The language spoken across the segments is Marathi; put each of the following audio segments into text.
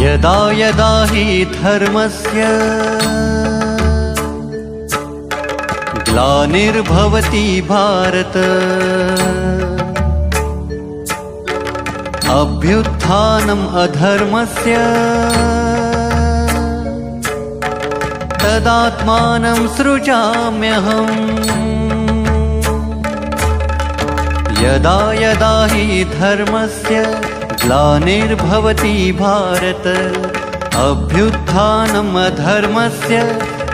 यदा यदा हि धर्मस्य ग्लानिर्भवति भारत अभ्युत्थानम् अधर्मस्य तदात्मानं सृजाम्यहम्। यदा यदा हि धर्मस्य ग्लानिर्भवति भारत अभ्युत्थानम् अधर्मस्य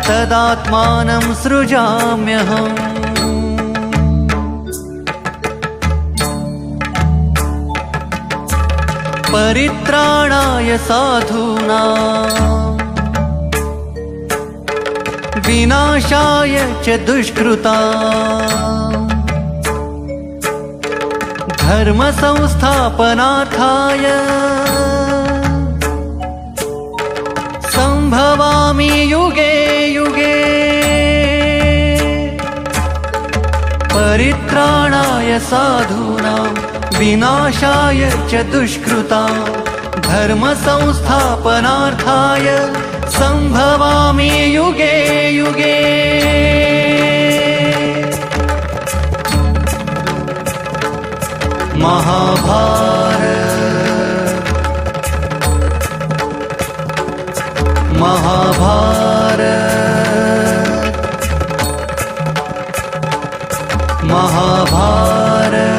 तदात्मानं सृजाम्यहम्। परित्राणाय साधूनां विनाशाय च दुष्कृतां धर्म संस्थापनार्थाय संभवामि युगे युगे। परित्राणाय साधूनां विनाशाय च दुष्कृतां धर्म संस्थापनार्थाय संभवामि युगे युगे। महाभारत महाभारत महाभारत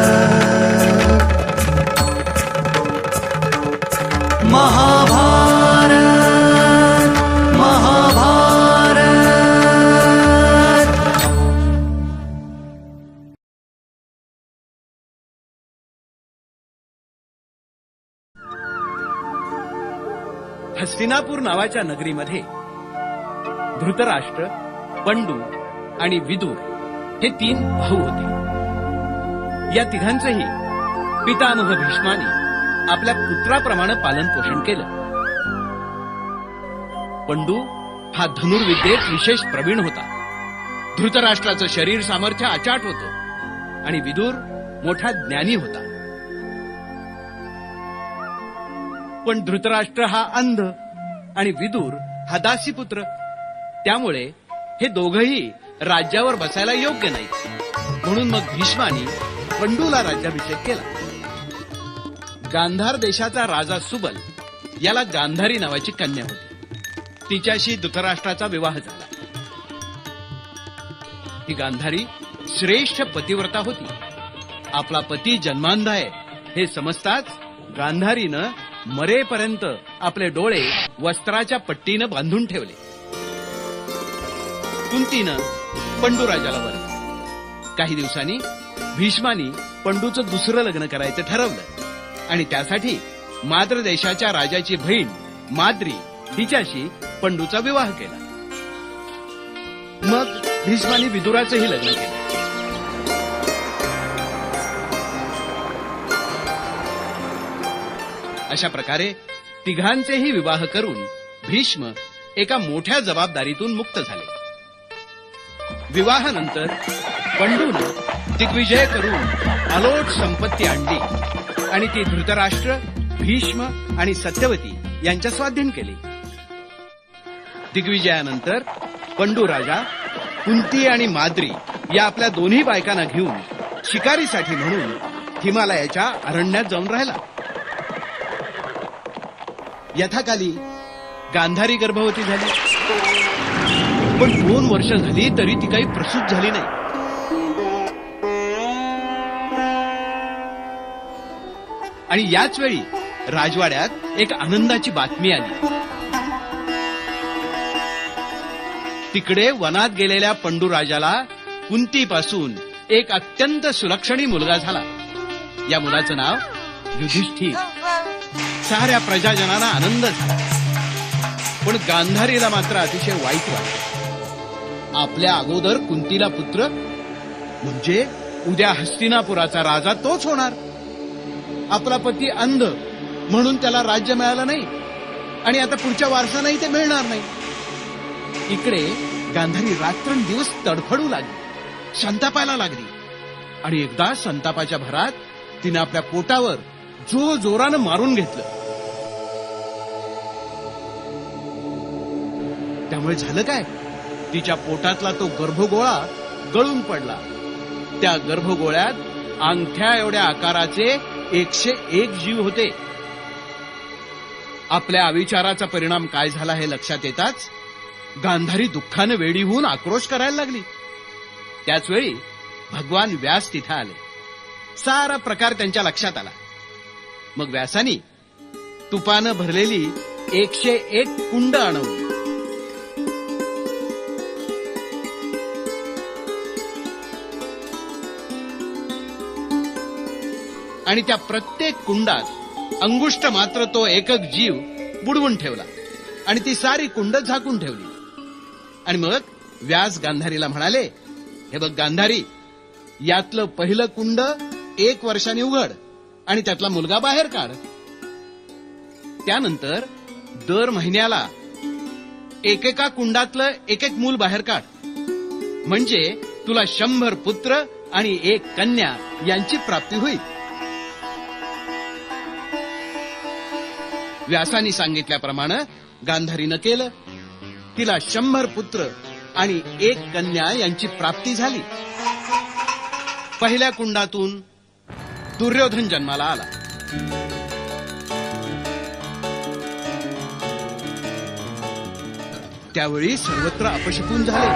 महाभारत महाभारत। हस्तिनापूर नावाच्या नगरीमध्ये धृतराष्ट्र, पंडू आणि विदुर हे 3 भाऊ होते. या तिघांचेही पितामह भीष्मानी आपल्या पुत्राप्रमाणे पालन पोषण केलं. पंडू हा धनुर्विद्येत विशेष प्रवीण होता. धृतराष्ट्राचं शरीर सामर्थ्य अचाट होतं आणि विदुर मोठा ज्ञानी होता. पण धृतराष्ट्र हा अंध आणि विदुर हा दासीपुत्र. त्यामुळे हे दोघंही राज्यावर बसायला योग्य नाहीत. म्हणून मग भीष्मानी पंडूला राज्याभिषेक केला. गांधार देशाचा राजा सुबल याला गांधारी नावाची कन्या होती. तिच्याशी धृतराष्ट्राचा विवाह झाला. ही गांधारी श्रेष्ठ पतिव्रता होती. आपला पती जन्मांध आहे हे समजताच गांधारीनं मरेपर्यंत आपले डोळे वस्त्राच्या पट्टीनं बांधून ठेवले. कुंतीनं पंडूराजाला वरली. काही दिवसांनी भीष्मानी पंडूचं दुसरं लग्न करायचं ठरवलं आणि त्यासाठी माद्र देशाच्या राजाची बहीण माद्री हिच्याशी पंडूचा विवाह केला. मग भीष्मानी विदुराचंही लग्न केलं. अशा प्रकारे तिघांचेही विवाह करून भीष्म एका मोठ्या जबाबदारीतून मुक्त झाले. विवाहानंतर पंडूनं दिग्विजय करून अलोट संपत्ती आणली आणि ती धृतराष्ट्र, भीष्म आणि सत्यवती यांच्या स्वाधीन केली. दिग्विजयानंतर पंडू राजा कुंती आणि माद्री या आपल्या दोन्ही बायकांना घेऊन शिकारीसाठी म्हणून हिमालयाच्या अरण्यात जाऊन राहिला. यथाकाली गांधारी गर्भवती झाली. पण 2 वर्ष झाली तरी ती काही प्रसूत झाली नाही. आणि याच वेळी राजवाड्यात एक आनंदाची बातमी आली. तिकडे वनात गेलेल्या पंडू राजाला कुंतीपासून एक अत्यंत सुलक्षणी मुलगा झाला. या मुलाचं नाव युधिष्ठिर. साऱ्या प्रजाजनांना आनंद झाला. पण गांधारीला मात्र अतिशय वाईट वाटलं. आपल्या अगोदर कुंतीला पुत्र म्हणजे उद्या हस्तिनापुराचा राजा तोच होणार. आपला पती अंध म्हणून त्याला राज्य मिळालं नाही आणि आता पुढच्या वारसालाही ते मिळणार नाही. इकडे गांधारी रात्रंदिवस तडफडू लागली, संतापायला लागली आणि एकदा संतापाच्या भरात तिने आपल्या पोटावर जोरानं मारून घेतलं. त्यामुळे झालं काय, तिच्या पोटातला तो गर्भगोळा गळून पडला. त्या गर्भगोळ्यात अंगठ्या एवढ्या आकाराचे 101 जीव होते. आपल्या अविचाराचा परिणाम काय झाला हे लक्षात येताच गांधारी दुःखाने वेडी होऊन आक्रोश करायला लागली. त्याच वेळी भगवान व्यास तिथे आले. सारा प्रकार त्यांच्या लक्षात आला. मग व्यासानी तुपानं भरलेली 101 कुंड आणवली. आणि त्या प्रत्येक कुंडात अंगुष्ट मात्र तो एकक जीव बुडवून ठेवला आणि ती सारी कुंड झाकून ठेवली. आणि मग व्यास गांधारीला म्हणाले, हे बघ गांधारी, यातलं पहिलं कुंड 1 वर्षाने उघड आणि त्यातला मुलगा बाहेर काढ. त्यानंतर दर महिन्याला एकेका कुंडातलं एक मूल बाहेर काढ. म्हणजे तुला 100 पुत्र आणि 1 कन्या यांची प्राप्ती होईल. व्यासानी सांगितल्याप्रमाणे गांधारीनं केलं. तिला 100 पुत्र आणि 1 कन्या यांची प्राप्ती झाली. पहिल्या कुंडातून दुर्योधन जन्माला आला. त्यावेळी सर्वत्र अपशकुन झाले.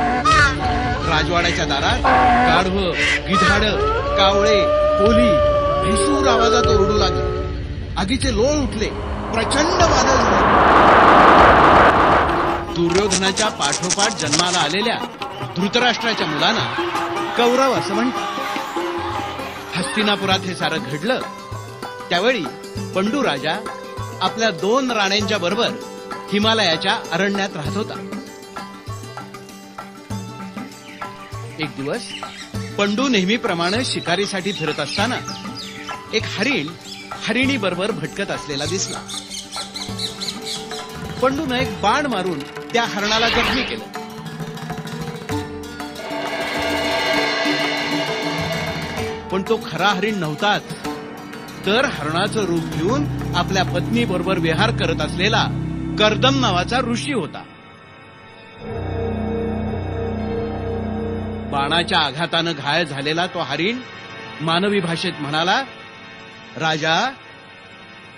राजवाड्याच्या दारात गाढवं, गिधाड, कावळे, कोली भीषूर आवाजात ओरडू लागले. आगीचे लोळ उठले. प्रचंड वादळ झाले. दुर्योधनाच्या पाठोपाठ जन्माला आलेल्या धृतराष्ट्राच्या मुलांना कौरव असं म्हणतात. हस्तिनापुरात हे सारं घडलं. त्यावेळी पंडू राजा आपल्या 2 राण्यांच्या बरोबर हिमालयाच्या अरण्यात राहत होता. एक दिवस पंडू नेहमीप्रमाणे शिकारीसाठी फिरत असताना एक हरिण हरिणी बरोबर भटकत असलेला दिसला. पंडूनं एक बाण मारून त्या हरणाला जखमी केलं. पण तो खरा हरिण नव्हताच, तर हरणाचं रूप घेऊन आपल्या पत्नी बरोबर विहार करत असलेला कर्दम नावाचा ऋषी होता. बाणाच्या आघातानं घायल झालेला तो हरिण मानवी भाषेत म्हणाला, राजा,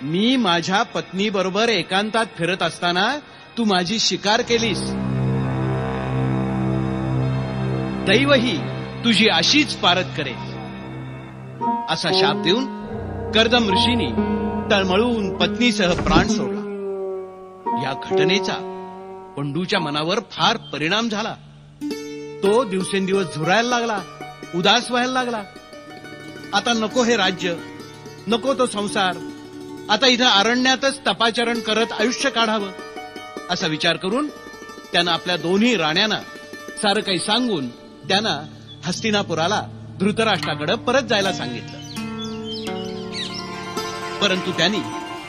मी माझ्या पत्नी बरोबर एकांतात फिरत असताना तू माझी शिकार केलीस. दैवही तुझी अशीच पारत करेल. असा शाप देऊन कर्दम ऋषींनी तळमळून पत्नीसह प्राण सोडला. या घटनेचा पंडूच्या मनावर फार परिणाम झाला. तो दिवसेंदिवस झुरायला लागला, उदास व्हायला लागला. आता नको हे राज्य, नको तो संसार, आता इथं अरण्यातच तपाचरण करत आयुष्य काढावं असा विचार करून त्यानं आपल्या 2 राण्यांना सारं काही सांगून त्यांना हस्तिनापुराला धृतराष्ट्राकडे परत जायला सांगितलं. परंतु त्यांनी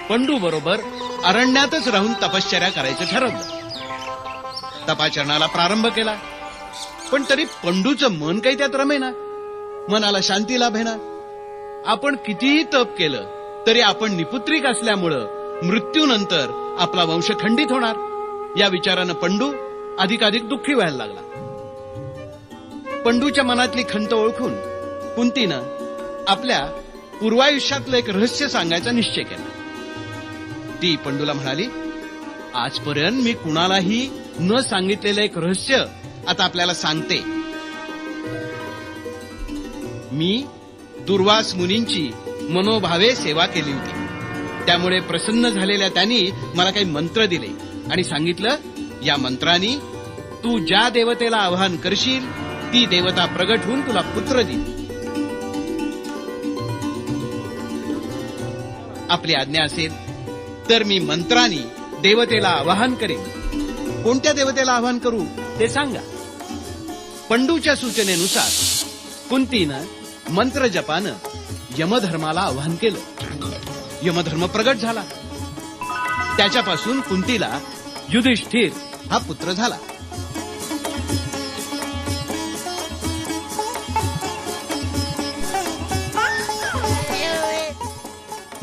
पंडू बरोबर अरण्यातच राहून तपश्चर्या करायचं ठरवलं. तपाचरणाला प्रारंभ केला. पण तरी पंडूचं मन काही त्यात रमेना. मनाला शांती लाभेना. आपण कितीही तप केलं तरी आपण निपुत्रिक असल्यामुळं मृत्यूनंतर आपला वंश खंडित होणार या विचारानं पंडू अधिकाधिक दुःखी व्हायला लागला. पंडूच्या मनातली खंत ओळखून कुंतीनं आपल्या पूर्वायुष्यातलं एक रहस्य सांगायचा निश्चय केला. ती पंडूला म्हणाली, आजपर्यंत मी कुणालाही न सांगितलेलं एक रहस्य आता आपल्याला सांगते. मी दुर्वास मुनींची मनोभावे सेवा केली होती. त्यामुळे प्रसन्न झालेल्या त्यांनी मला काही मंत्र दिले आणि सांगितलं, या मंत्रांनी तू ज्या देवतेला आवाहन करशील ती देवता प्रगट होऊन तुला पुत्र देईल. आपली आज्ञा असेल तर मी मंत्रांनी देवतेला आवाहन करेन. कोणत्या देवतेला आवाहन करू ते सांगा. पंडूच्या सूचनेनुसार कुंतीनं मंत्र जपानं यमधर्माला आवाहन केलं. यमधर्म प्रगट झाला. त्याच्यापासून कुंतीला युधिष्ठिर हा पुत्र झाला.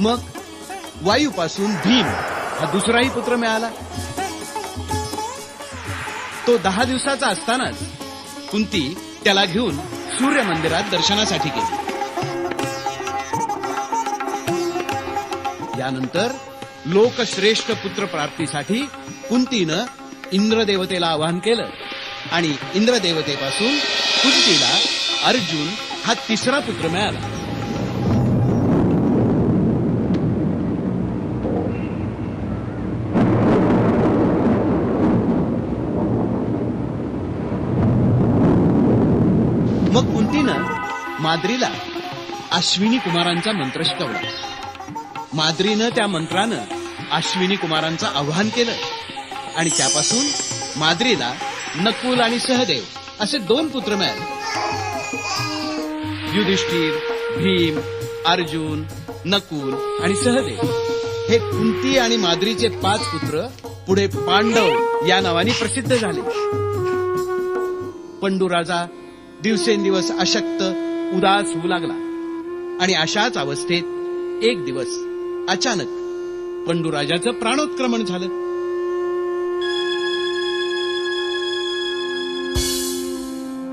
मग वायूपासून भीम हा दुसराही पुत्र मिळाला. तो 10 दिवसाचा असतानाच कुंती त्याला घेऊन सूर्य मंदिरात दर्शनासाठी गेली. यानंतर लोकश्रेष्ठ पुत्र प्राप्तीसाठी कुंतीनं इंद्रदेवतेला आवाहन केलं आणि इंद्रदेवतेपासून कुंतीला अर्जुन हा तिसरा पुत्र मिळाला. मग कुंतीनं माद्रीला अश्विनी कुमारांचा मंत्र शिकवला. माद्रीनं त्या मंत्रानं अश्विनी कुमारांचं आवाहन केलं आणि त्यापासून माद्रीला नकुल आणि सहदेव असे 2 पुत्र मिळाले. युधिष्ठिर, भीम, अर्जुन, नकुल आणि सहदेव हे कुंती आणि माद्रीचे 5 पुत्र पुढे पांडव या नावाने प्रसिद्ध झाले. पंडू राजा दिवसेंदिवस अशक्त उदास होऊ लागला आणि अशाच अवस्थेत एक दिवस अचानक पंडूराजाचं प्राणोत्क्रमण झालं.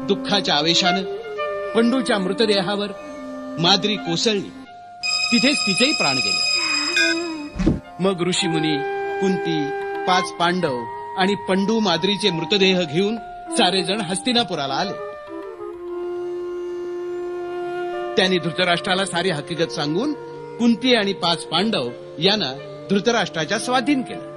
दुःखाच्या आवेशानं पंडूच्या मृतदेहावर माद्री कोसळली. तिथेच तिचेही प्राण गेले. मग ऋषीमुनी, कुंती, 5 पांडव आणि पंडू माद्रीचे मृतदेह घेऊन सारेजण हस्तिनापुराला आले. त्यांनी धृतराष्ट्राला सारी हकीकत सांगून कुंती आणि 5 पांडव यांना धृतराष्ट्राच्या स्वाधीन केलं.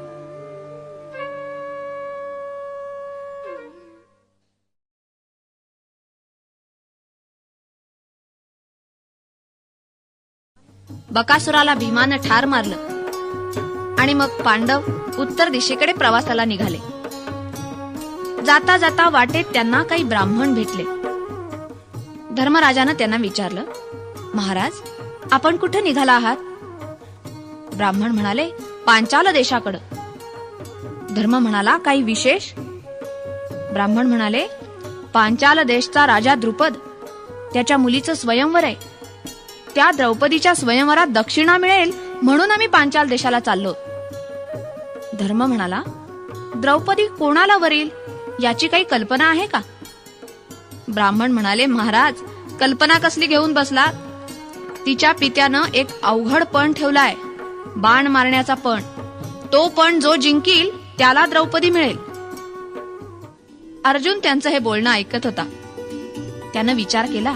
बकासुराला भीमानं ठार मारलं आणि मग पांडव उत्तर दिशेकडे प्रवासाला निघाले. जाता जाता वाटेत त्यांना काही ब्राह्मण भेटले. धर्मराजानं त्यांना विचारलं, महाराज, आपण कुठे निघाला आहात? ब्राह्मण म्हणाले, पांचाल देशाकडं. धर्म म्हणाला, काही विशेष? ब्राह्मण म्हणाले, पांचाल देशचा राजा द्रुपद, त्याच्या मुलीचं स्वयंवर आहे. त्या द्रौपदीच्या स्वयंवरात दक्षिणा मिळेल म्हणून आम्ही पांचाल देशाला चाललो. धर्म म्हणाला, द्रौपदी कोणाला वरील याची काही कल्पना आहे का? ब्राह्मण म्हणाले, महाराज, कल्पना कसली घेऊन बसला? तिच्या पित्यानं एक अवघड पण ठेवलाय, बाण मारण्याचा पण. तो पण जो जिंकील त्याला द्रौपदी मिळेल. अर्जुन त्यांचं हे बोलणं ऐकत होता. त्यानं विचार केला,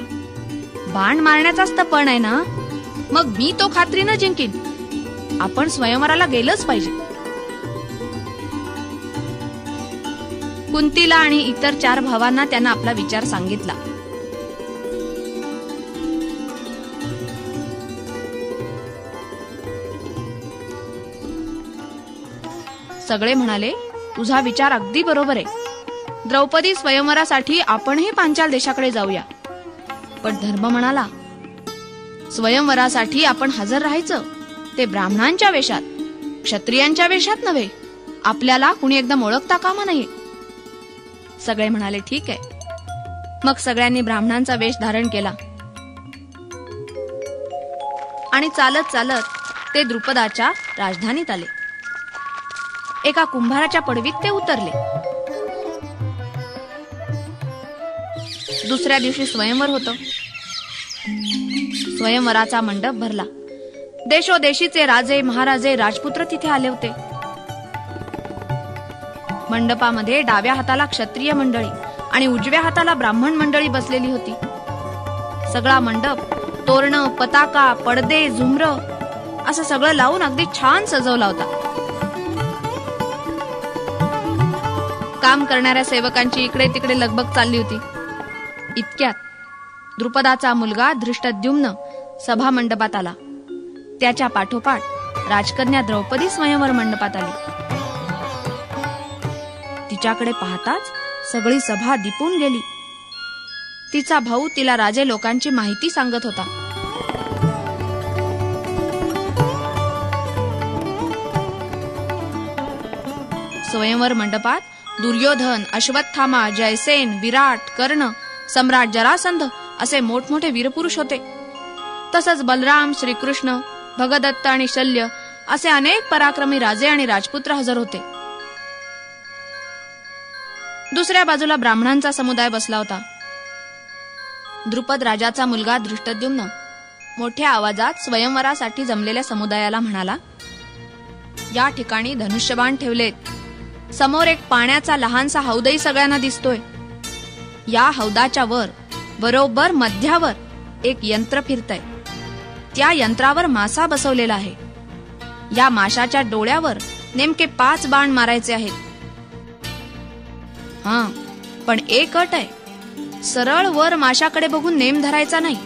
बाण मारण्याचाच तर पण आहे ना, मग मी तो खात्रीनं जिंकीन. आपण स्वयंवराला गेलंच पाहिजे. कुंतीला आणि इतर 4 भावांना त्यांना आपला विचार सांगितला. सगळे म्हणाले, तुझा विचार अगदी बरोबर आहे. द्रौपदी स्वयंवरासाठी आपणही पांचाल देशाकडे जाऊया. पण धर्म म्हणाला, स्वयंवरासाठी आपण हजर राहायचं ते ब्राह्मणांच्या वेशात, क्षत्रियांच्या वेशात नव्हे. आपल्याला कुणी एकदम ओळखता कामा नये. सगळे म्हणाले, ठीक आहे. मग सगळ्यांनी ब्राह्मणांचा वेश धारण केला आणि चालत चालत ते द्रुपदाच्या राजधानीत आले. एका कुंभाराच्या पडवीत ते उतरले. दुसऱ्या दिवशी स्वयंवर होतं. स्वयंवराचा मंडप भरला. देशोदेशीचे राजे, महाराजे, राजपुत्र तिथे आले होते. मंडपामध्ये डाव्या हाताला क्षत्रिय मंडळी आणि उजव्या हाताला ब्राह्मण मंडळी बसलेली होती. सगळा मंडप तोरणं, पताका, पडदे, झुमरं असं सगळं लावून अगदी छान सजवला होता. काम करणाऱ्या सेवकांची इकडे तिकडे लगबग चालली होती. इतक्यात द्रुपदाचा मुलगा धृष्टद्युम्न सभा मंडपात आला. त्याच्या पाठोपाठ राजकन्या द्रौपदी स्वयंवर मंडपात आली. तिच्याकडे पाहताच सगळी सभा दिपून गेली. तिचा भाऊ तिला राजे लोकांची माहिती सांगत होता. स्वयंवर मंडपात दुर्योधन, अश्वत्थामा, जयसेन, विराट, कर्ण, सम्राट जरासंध असे मोठमोठे वीरपुरुष होते. तसंच बलराम, श्रीकृष्ण, भगदत्त आणि शल्य असे अनेक पराक्रमी राजे आणि राजपुत्र हजर होते. दुसऱ्या बाजूला ब्राह्मणांचा समुदाय बसला होता. द्रुपद राजाचा मुलगा धृष्टद्युम्न मोठ्या आवाजात स्वयंवरासाठी जमलेल्या समुदायाला म्हणाला, या ठिकाणी धनुष्यबाण ठेवलेत. समोर एक पाण्याचा लहानसा हौदही सगळ्यांना दिसतोय. या हौदाच्या वर बरोबर मध्यावर एक यंत्र फिरतंय. त्या यंत्रावर मासा बसवलेला आहे. या माशाच्या डोळ्यावर नेमके 5 बाण मारायचे आहेत. पण एक अट आहे. सरळ वर माशाकडे बघून नेम धरायचा नाही,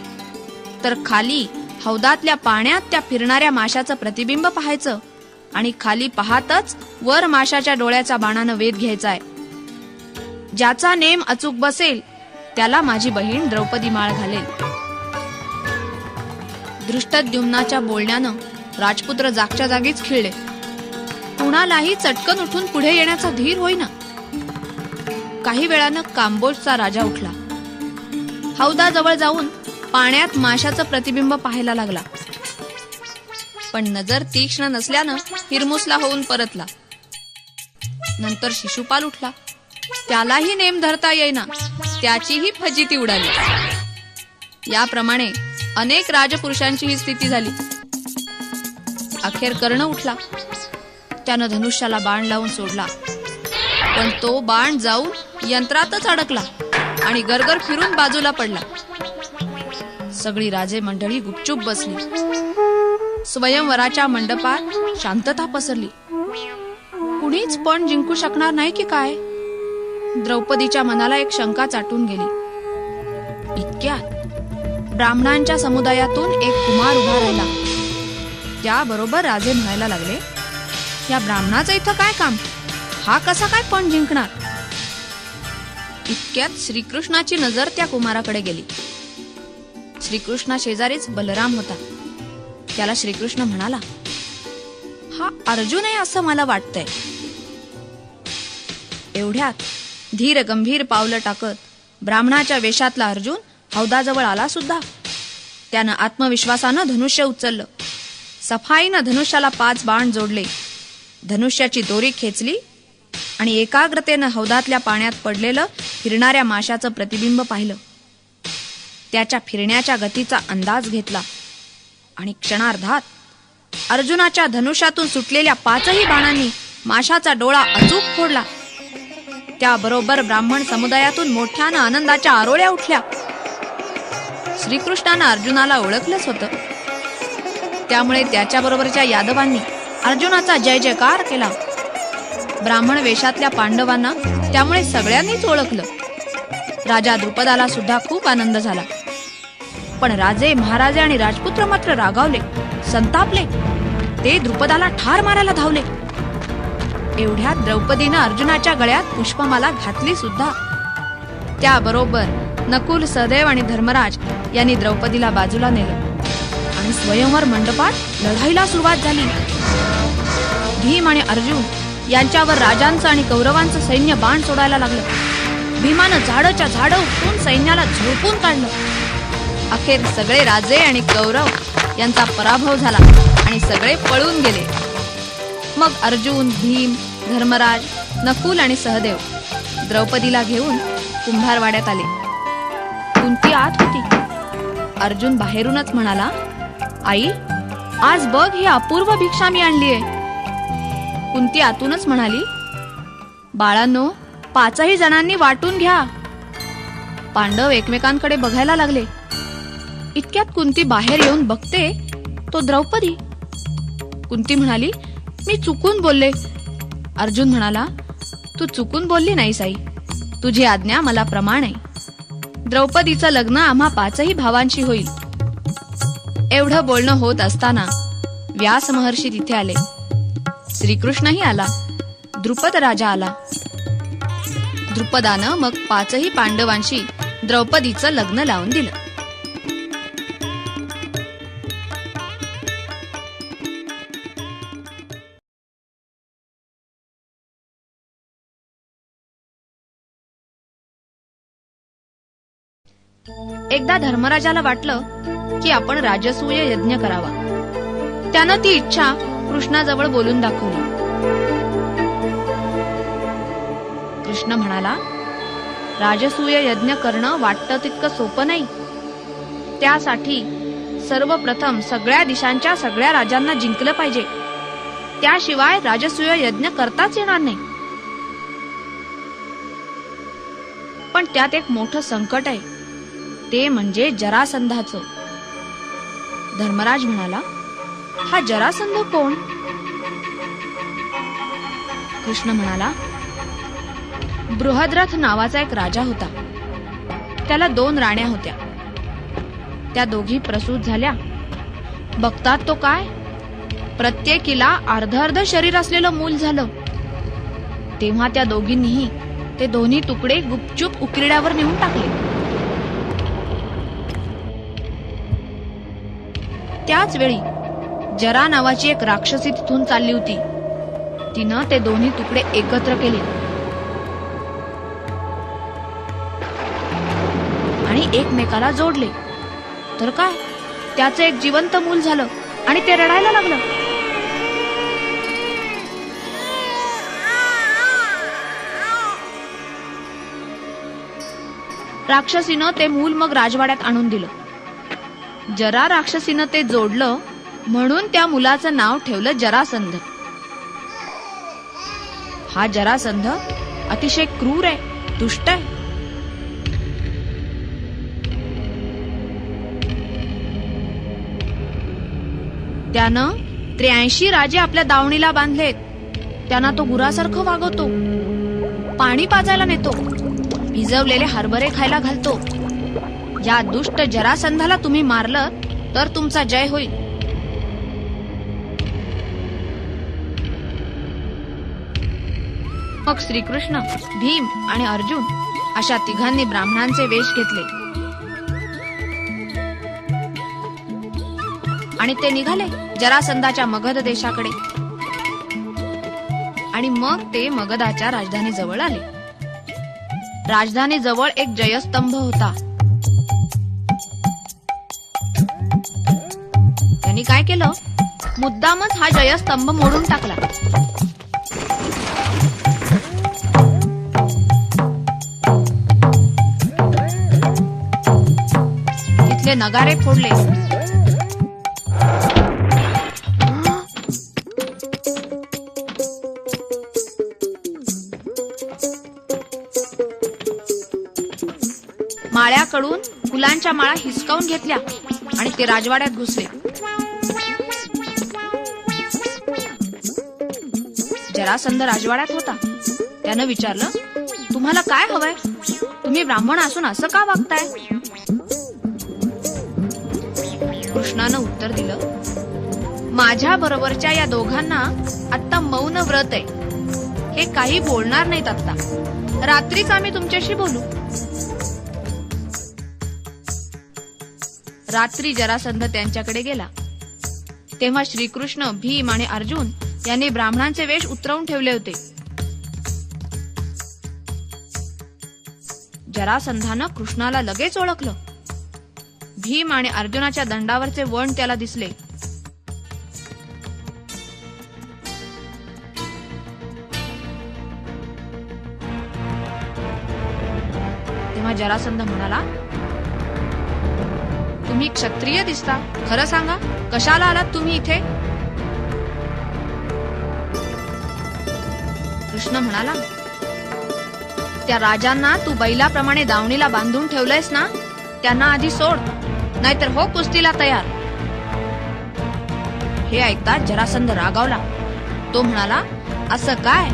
तर खाली हौदातल्या पाण्यात त्या फिरणाऱ्या माशाचं प्रतिबिंब पाहायचं आणि खाली पाहतच वर माशाच्या डोळ्याच्या बाणानं वेध घ्यायचाय. ज्याचा नेम अचूक बसेल त्याला माझी बहीण द्रौपदी माळ घालेल. धृष्टद्युम्नाच्या बोलण्यानं राजपुत्र जागच्या जागीच खिळले. कुणालाही चटकन उठून पुढे येण्याचा धीर होईना. काही वेळानं कांबोजचा राजा उठला. हौदाजवळ जाऊन पाण्यात माशाचं प्रतिबिंब पाहायला लागला, पण नजर तीक्ष्ण नसल्यानं हिरमुसला होऊन परतला. नंतर शिशुपाल उठला. त्यालाही नेम धरता येईना. त्याचीही फजिती उडाली. याप्रमाणे अनेक राजपुरुषांची ही स्थिती झाली. अखेर कर्ण उठला. त्यानं धनुष्याला बाण लावून सोडला, पण तो बाण जाऊन यंत्रातच अडकला आणि गरगर फिरून बाजूला पडला. सगळी राजे मंडळी गुपचूप बसली. स्वयंवराच्या मंडपात शांतता पसरली. कुणीच पण जिंकू शकणार नाही की काय? द्रौपदीच्या मनाला एक शंका चाटून गेली. इतक्यात ब्राह्मणांच्या समुदायातून एक कुमार उभा राहिला. त्याबरोबर राजे म्हणायला लागले, या ब्राह्मणाचं इथं काय काम? हा कसा काय पण जिंकणार? इतक्यात श्रीकृष्णाची नजर त्या कुमाराकडे गेली. श्रीकृष्णा शेजारीच बलराम होता. त्याला श्रीकृष्ण म्हणाला, हा अर्जुन आहे असं मला वाटतंय. एवढ्यात धीर गंभीर पावलं टाकत ब्राह्मणाच्या वेशातला अर्जुन हौदाजवळ आला सुद्धा. त्यानं आत्मविश्वासानं धनुष्य उचललं. सफाईनं धनुष्याला 5 बाण जोडले. धनुष्याची दोरी खेचली आणि एकाग्रतेनं हौदातल्या पाण्यात पडलेलं फिरणाऱ्या माशाचं प्रतिबिंब पाहिलं. त्याच्या फिरण्याच्या गतीचा अंदाज घेतला आणि क्षणार्धात अर्जुनाच्या धनुष्यातून सुटलेल्या 5ही बाणांनी माशाचा डोळा अचूक फोडला. त्याबरोबर ब्राह्मण समुदायातून मोठ्यानं आनंदाच्या आरोळ्या उठल्या. श्रीकृष्णानं अर्जुनाला ओळखलंच होतं. त्यामुळे त्याच्याबरोबरच्या यादवांनी अर्जुनाचा जय जयकार केला. ब्राह्मण वेशातल्या पांडवांना त्यामुळे सगळ्यांनीच ओळखलं. राजा द्रुपदाला सुद्धा खूप आनंद झाला. पण राजे, महाराजे आणि राजपुत्र मात्र रागावले, संतापले. ते द्रुपदाला ठार मारायला धावले. एवढ्यात द्रौपदीनं अर्जुनाच्या गळ्यात पुष्पमाला घातली सुद्धा. त्याबरोबर नकुल, सहदेव आणि धर्मराज यांनी द्रौपदीला बाजूला नेलं आणि स्वयंवर मंडपात लढाईला सुरुवात झाली. भीम आणि अर्जुन यांच्यावर राजांचं आणि कौरवांचं सैन्य बाण सोडायला लागलं. भीमानं झाडच्या झाडं उपटून सैन्याला झोपून काढलं. अखेर सगळे राजे आणि कौरव यांचा पराभव झाला आणि सगळे पळून गेले. मग अर्जुन, भीम, धर्मराज, नकुल आणि सहदेव द्रौपदीला घेऊन कुंभारवाड्यात आले. कुंती आत होती. अर्जुन बाहेरूनच म्हणाला, आई, आज बघ ही अपूर्व भिक्षा मी आणलीये. कुंती आतूनच म्हणाली, बाळांनो, 5ही जणांनी वाटून घ्या. पांडव एकमेकांकडे बघायला लागले. इतक्यात कुंती बाहेर येऊन बघते तो द्रौपदी. कुंती म्हणाली, मी चुकून बोलले. अर्जुन म्हणाला, तू चुकून बोलली नाहीस आई. तुझी आज्ञा मला प्रमाण आहे. द्रौपदीचं लग्न आम्हा 5ही भावांशी होईल. एवढं बोलणं होत असताना व्यास महर्षी तिथे आले. श्रीकृष्णही आला. द्रुपद राजा आला. द्रुपदानं मग 5ही पांडवांशी द्रौपदीचं लग्न लावून दिलं. एकदा धर्मराजाला वाटलं की आपण राजसूय यज्ञ करावा. त्यानं ती इच्छा कृष्णाजवळ बोलून दाखवली. कृष्ण म्हणाला, राजसूय यज्ञ करणं वाटतं तितकं सोपं नाही. त्यासाठी सर्वप्रथम सगळ्या दिशांच्या सगळ्या राजांना जिंकलं पाहिजे. त्याशिवाय राजसूय यज्ञ करताच येणार नाही. पण त्यात एक मोठं संकट आहे, ते म्हणजे जरासंधाचं. धर्मराज म्हणाला, हा जरासंध कोण? कृष्ण म्हणाला, बृहद्रथ नावाचा एक राजा होता. त्याला 2 राण्या होत्या. त्या दोघी प्रसूत झाल्या. बघतात तो काय, प्रत्येकीला अर्ध शरीर असलेलं मूल झालं. तेव्हा त्या दोघींनीही ते दोन्ही तुकडे गुपचूप उकिरड्यावर नेऊन टाकले. त्याच वेळी जरा नावाची एक राक्षसी तिथून चालली होती. तिनं ते दोन्ही तुकडे एकत्र केले आणि एकमेकाला जोडले. तर काय, त्याचं एक जिवंत मूल झालं आणि ते रडायला लागलं. राक्षसीनं ते मूल मग राजवाड्यात आणून दिलं. जरा राक्षसीनं ते जोडलं म्हणून त्या मुलाचं नाव ठेवलं जरासंध. हा जरासंध अतिशय क्रूर आहे, दुष्ट आहे. त्यानं 83 राजे आपल्या दावणीला बांधलेत. त्यांना तो गुरासारखं वागवतो, पाणी पाजायला नेतो, भिजवलेले हरभरे खायला घालतो. या दुष्ट जरासंधाला तुम्ही मारलं तर तुमचा जय होईल. मग श्रीकृष्ण, भीम आणि अर्जुन अशा तिघांनी ब्राह्मणांचे वेश घेतले आणि ते निघाले जरासंधाच्या मगध देशाकडे. आणि मग ते मगधाच्या राजधानी जवळ आले. राजधानी जवळ एक जयस्तंभ होता. त्यांनी काय केलं, मुद्दामच हा जयस्तंभ मोडून टाकला. तिथले नगारे फोडले. माळ्याकडून फुलांच्या माळा हिसकावून घेतल्या आणि ते राजवाड्यात घुसले. जरासंध राजवाड्यात होता. त्यानं विचारलं, तुम्हाला काय हवंय? तुम्ही ब्राह्मण असून असं का वागताय? कृष्णानं उत्तर दिलं, माझ्या बरोबरच्या या दोघांना आता मौन व्रत आहे. हे काही बोलणार नाहीत आता. रात्रीच आम्ही तुमच्याशी बोलू. रात्री जरासंध त्यांच्याकडे गेला. तेव्हा श्रीकृष्ण, भीम आणि अर्जुन यांनी ब्राह्मणांचे वेश उतरवून ठेवले होते. जरासंधानं कृष्णाला लगेच ओळखलं. भीम आणि अर्जुनाच्या दंडावरचे वण त्याला दिसले. तेव्हा जरासंध म्हणाला, तुम्ही क्षत्रिय दिसता, खरं सांगा, कशाला आलात तुम्ही इथे? कृष्ण म्हणाला, त्या राजांना तू बैलाप्रमाणे दावणीला बांधून ठेवलंयस ना, त्यांना आधी सोड, नाहीतर हो कुस्तीला तयार. हे ऐकताच जरासंध रागावला. तो म्हणाला, असं काय?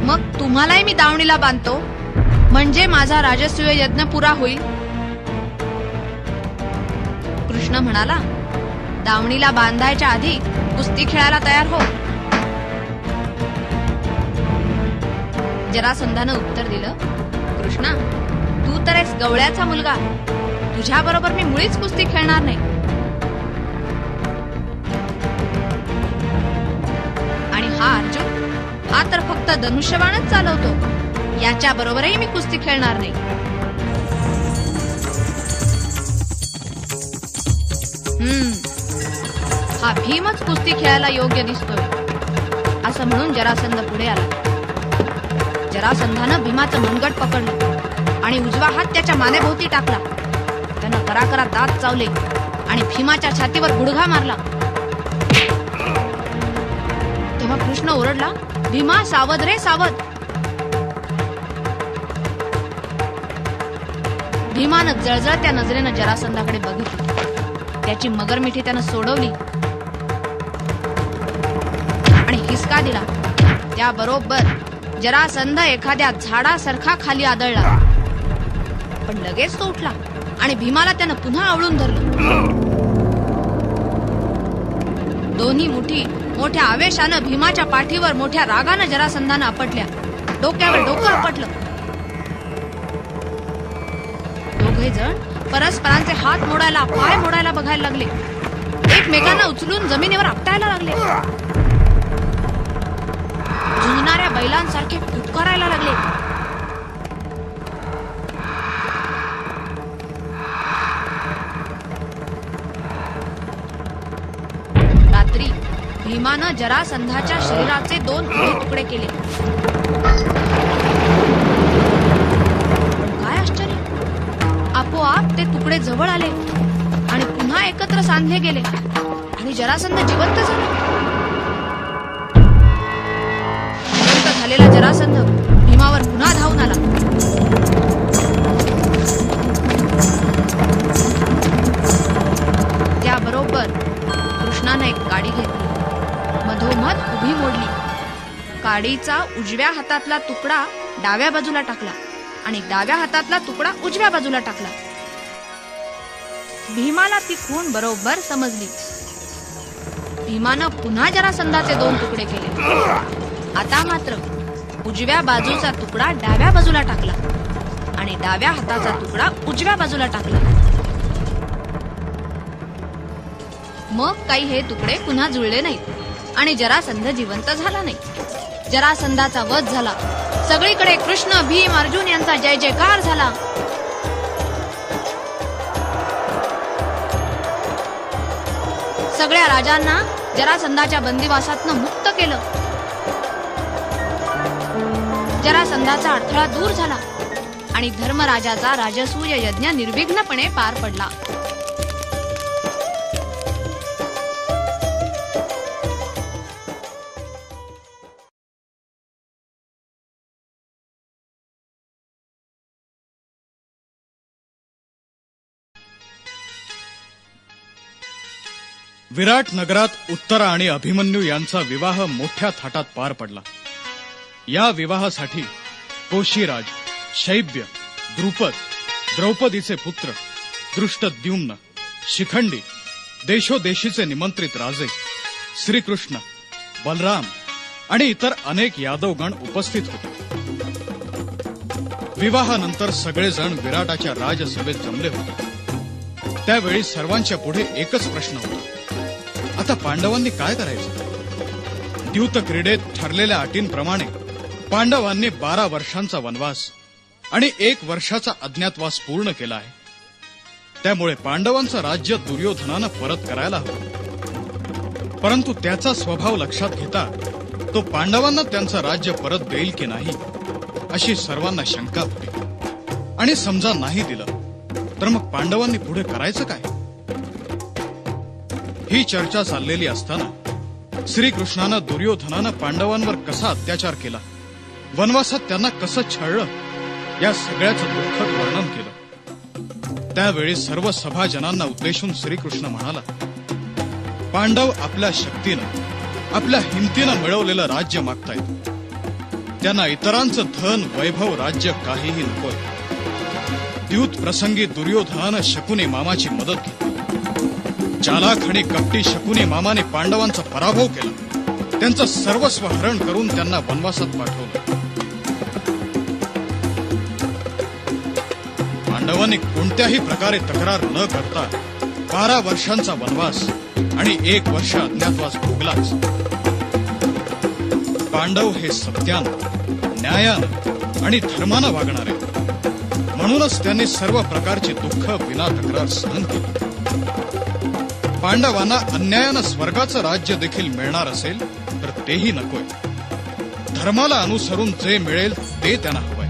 मग तुम्हालाही मी दावणीला बांधतो, म्हणजे माझा राजसूय यज्ञ पुरा होईल. कृष्ण म्हणाला, दावणीला बांधायच्या आधी कुस्ती खेळायला तयार हो. जरासंधानं उत्तर दिलं, कृष्णा, तू तर आहेस गवळ्याचा मुलगा, तुझ्या बरोबर मी मुळीच कुस्ती खेळणार नाही. आणि हा अर्जुन, हा तर फक्त धनुष्यबाणच चालवतो, याच्या बरोबरही मी कुस्ती खेळणार नाही. हा भीमच कुस्ती खेळायला योग्य दिसतोय, असं म्हणून जरासंध पुढे आला. जरासंधानं भीमाचं मनगट पकडलं आणि उजवा हात त्याच्या मानेभोवती टाकला. त्यानं कराकरा दात चावले आणि भीमाच्या छातीवर गुडघा मारला. तेव्हा कृष्ण ओरडला, भीमा सावध रे सावध. भीमानं जळजळत्या नजरेनं जरासंधाकडे बघितलं. त्याची मगरमिठी त्यानं सोडवली आणि हिसका दिला. त्याबरोबर जरासंध एखाद्या झाडासारखा खाली आदळला. पण लगेच तो उठला आणि भीमाला त्यानं पुन्हा आवळून धरलं. दोन्ही मुठी मोठ्या आवेशानं भीमाच्या पाठीवर मोठ्या रागानं जरासंधानं आपटल्या. डोक्यावर डोकं आपटलं. दोघे जण परस्परांचे हात मोडायला, पाय मोडायला बघायला लागले. एकमेकांना उचलून जमिनीवर आपटायला लागले. झुंजणाऱ्या बैलांसारखे फुटकारायला लागले. रात्री भीमानं जरासंधाच्या शरीराचे 2 तुकडे केले. काय आश्चर्य, आपोआप ते तुकडे जवळ आले आणि पुन्हा एकत्र सांधले गेले आणि जरासंध जिवंत झाला. जिवंत झालेला जरासंध भीमावर पुन्हा धावून आला. त्याबरोबर कृष्णाने एक काडी घेतली, मधोमध उभी मोडली. काडीचा उजव्या हातातला तुकडा डाव्या बाजूला टाकला आणि डाव्या हातातला तुकडा उजव्या बाजूला टाकला. भीमाला ती खूण बरोबर समजली. भीमानं पुन्हा जरासंधाचे 2 तुकडे केले. आता मात्र उजव्या बाजूचा तुकडा डाव्या बाजूला टाकला आणि डाव्या हाताचा तुकडा उजव्या बाजूला टाकला. मग काही हे तुकडे पुन्हा जुळले नाहीत आणि जरासंध जिवंत झाला नाही. जरासंधाचा वध झाला. सगळीकडे कृष्ण, भीम, अर्जुन यांचा जय जयकार झाला. सगळ्या राजांना जरासंधाच्या बंदिवासातनं मुक्त केलं. जरासंधाचा अडथळा दूर झाला आणि धर्मराजाचा राजसूय यज्ञ निर्विघ्नपणे पार पडला. विराट नगरात उत्तरा आणि अभिमन्यू यांचा विवाह मोठ्या थाटात पार पडला. या विवाहासाठी कोशीराज, शैब्य, द्रुपद, द्रौपदीचे पुत्र दृष्टद्युम्न, शिखंडी, देशोदेशीचे निमंत्रित राजे, श्रीकृष्ण, बलराम आणि इतर अनेक यादवगण उपस्थित होते. विवाहानंतर सगळेजण विराटाच्या राजसभेत जमले होते. त्यावेळी सर्वांच्या पुढे एकच प्रश्न होता, आता पांडवांनी काय करायचं? द्यूत क्रीडेत ठरलेल्या अटींप्रमाणे पांडवांनी 12 वर्षांचा वनवास आणि 1 वर्षाचा अज्ञातवास पूर्ण केला आहे. त्यामुळे पांडवांचं राज्य दुर्योधनानं परत करायला हवं. परंतु त्याचा स्वभाव लक्षात घेता तो पांडवांना त्यांचं राज्य परत देईल की नाही अशी सर्वांना शंका होती. आणि समजा नाही दिलं तर मग पांडवांनी पुढे करायचं काय? ही चर्चा चाललेली असताना श्रीकृष्णानं दुर्योधनानं पांडवांवर कसा अत्याचार केला, वनवासात त्यांना कसं छळलं, या सगळ्याचं दुःखद वर्णन केलं. त्यावेळी सर्व सभाजनांना उद्देशून श्रीकृष्ण म्हणाला, पांडव आपल्या शक्तीनं, आपल्या हिमतीनं मिळवलेलं राज्य मागतायत. त्यांना इतरांचं धन, वैभव, राज्य काहीही नकोय. द्यूत प्रसंगी दुर्योधनानं शकुनी मामाची मदत घेतली. चालाख आणि कपटी शकुनी मामाने पांडवांचा पराभव केला. त्यांचं सर्वस्व हरण करून त्यांना वनवासात पाठवलं. पांडवांनी कोणत्याही प्रकारे तक्रार न करता 12 वर्षांचा वनवास आणि 1 वर्ष अज्ञातवास भोगलाच. पांडव हे सत्यानं, न्यायानं आणि धर्मानं वागणारे, म्हणूनच त्यांनी सर्व प्रकारची दुःख विना तक्रार सहन केली. पांडवांना अन्यायानं स्वर्गाचं राज्य देखील मिळणार असेल तर तेही नकोय. धर्माला अनुसरून जे मिळेल ते त्यांना हवंय.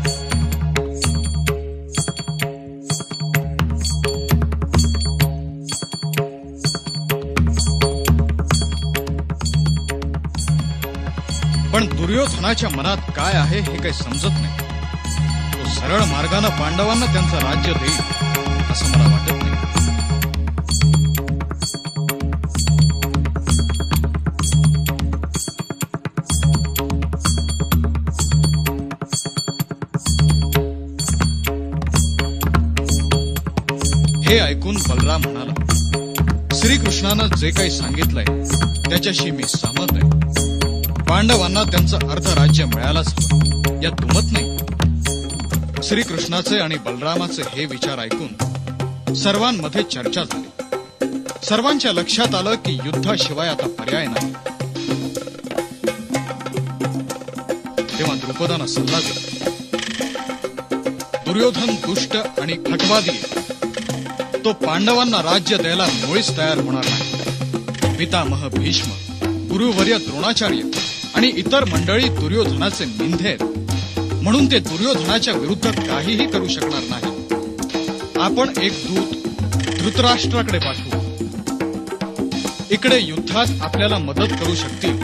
पण दुर्योधनाच्या मनात काय आहे हे काही समजत नाही. तो सरळ मार्गानं पांडवांना त्यांचं राज्य देईल असं मला वाटत नाही. हे ऐकून बलराम म्हणाला, श्रीकृष्णानं जे काही सांगितलंय त्याच्याशी मी सहमत आहे. पांडवांना त्यांचं अर्धराज्य मिळायलाच हवं, यात दुमत नाही. श्रीकृष्णाचे आणि बलरामाचे हे विचार ऐकून सर्वांमध्ये चर्चा झाली. सर्वांच्या लक्षात आलं की युद्धाशिवाय आता पर्याय नाही. तेव्हा द्रुपदानं सल्ला दिला, दुर्योधन दुष्ट आणि खटवादी आहे. तो पांडवांना राज्य द्यायला मुळीच तयार होणार नाही. पितामह भीष्म, गुरुवर्य द्रोणाचार्य आणि इतर मंडळी दुर्योधनाचे मिंधे आहेत, म्हणून ते दुर्योधनाच्या विरुद्ध काहीही करू शकणार नाही. आपण एक दूत धृतराष्ट्राकडे पाठवू. इकडे युद्धात आपल्याला मदत करू शकतील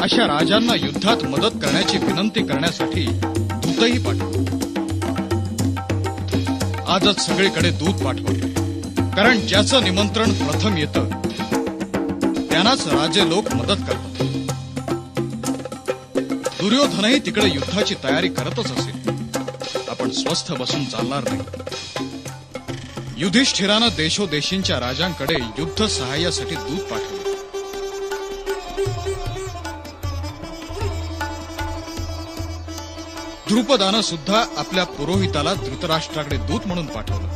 अशा राजांना युद्धात मदत करण्याची विनंती करण्यासाठी दूतही पाठवू. आजच सगळीकडे दूत पाठवा, कारण ज्याचं निमंत्रण प्रथम येतं त्यांनाच राजे लोक मदत करतात. दुर्योधनही तिकडे युद्धाची तयारी करतच असेल. आपण स्वस्थ बसून चालणार नाही. युधिष्ठिरानं देशोदेशींच्या राजांकडे युद्ध सहाय्यासाठी दूत पाठवले. द्रुपदानं सुद्धा आपल्या पुरोहिताला धृतराष्ट्राकडे दूत म्हणून पाठवलं.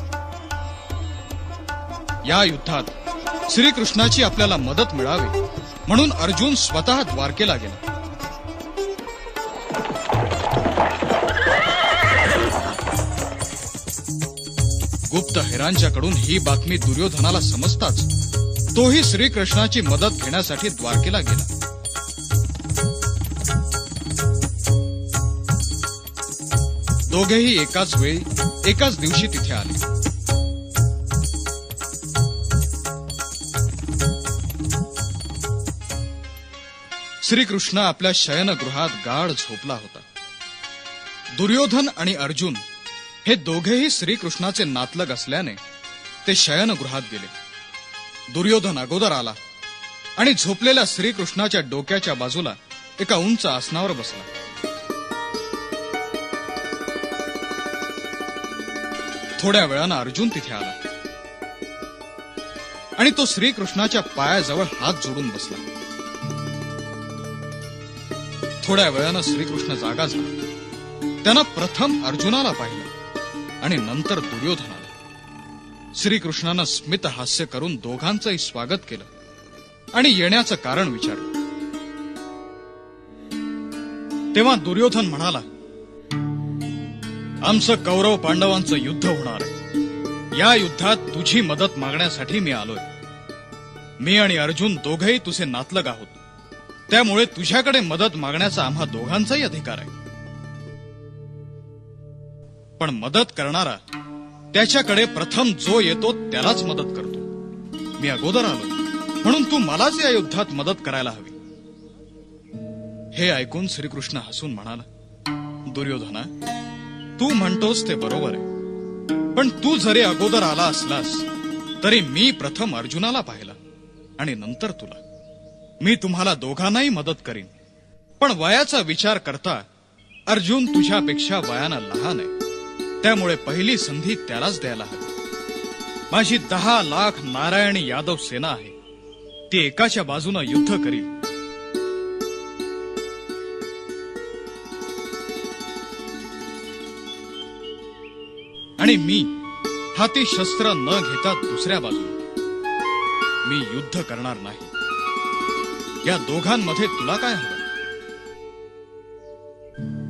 या युद्धात श्रीकृष्णाची आपल्याला मदत मिळावी म्हणून अर्जुन स्वतः द्वारकेला गेला. गुप्त हेरांच्याकडून ही बातमी दुर्योधनाला समजताच तोही श्रीकृष्णाची मदत घेण्यासाठी द्वारकेला गेला. दोघेही एकाच वेळी एकाच दिवशी तिथे आले. श्रीकृष्ण आपल्या शयनगृहात गाढ झोपला होता. दुर्योधन आणि अर्जुन हे दोघेही श्रीकृष्णाचे नातलग असल्याने ते शयनगृहात गेले. दुर्योधन अगोदर आला आणि झोपलेल्या श्रीकृष्णाच्या डोक्याच्या बाजूला एका उंच आसनावर बसला. थोड्या वेळानं अर्जुन तिथे आला आणि तो श्रीकृष्णाच्या पायाजवळ हात जोडून बसला. थोड्या वेळानं श्रीकृष्ण जागा झाला. त्यानं प्रथम अर्जुनाला पाहिलं आणि नंतर दुर्योधनाला. श्रीकृष्णानं स्मित हास्य करून दोघांचंही स्वागत केलं आणि येण्याचं कारण विचारलं. तेव्हा दुर्योधन म्हणाला, आमचं कौरव पांडवांचं युद्ध होणार आहे. या युद्धात तुझी मदत मागण्यासाठी मी आलोय. मी आणि अर्जुन दोघेही तुझे नातलग आहोत. त्यामुळे तुझ्याकडे मदत मागण्याचा आम्हा दोघांचाही अधिकार आहे. पण मदत करणारा त्याच्याकडे प्रथम जो येतो त्यालाच मदत करतो. मी अगोदर आलो म्हणून तू मलाच या युद्धात मदत करायला हवी. हे ऐकून श्रीकृष्ण हसून म्हणाला, दुर्योधना, तू म्हणतोस ते बरोबर आहे. पण तू जरी अगोदर आला असलास तरी मी प्रथम अर्जुनाला पाहिला आणि नंतर तुला. मी तुम्हाला दोघांनाही मदत करीन. पण वयाचा विचार करता अर्जुन तुझ्यापेक्षा वयानं लहान आहे. त्यामुळे पहिली संधी त्यालाच द्यायला हवी. माझी 10 लाख नारायणी यादव सेना आहे. ती एकाच्या बाजूनं युद्ध करील. आणि मी हाती शस्त्र न घेता दुसऱ्या बाजूला. मी युद्ध करणार नाही. या दोघांमध्ये तुला काय हवं?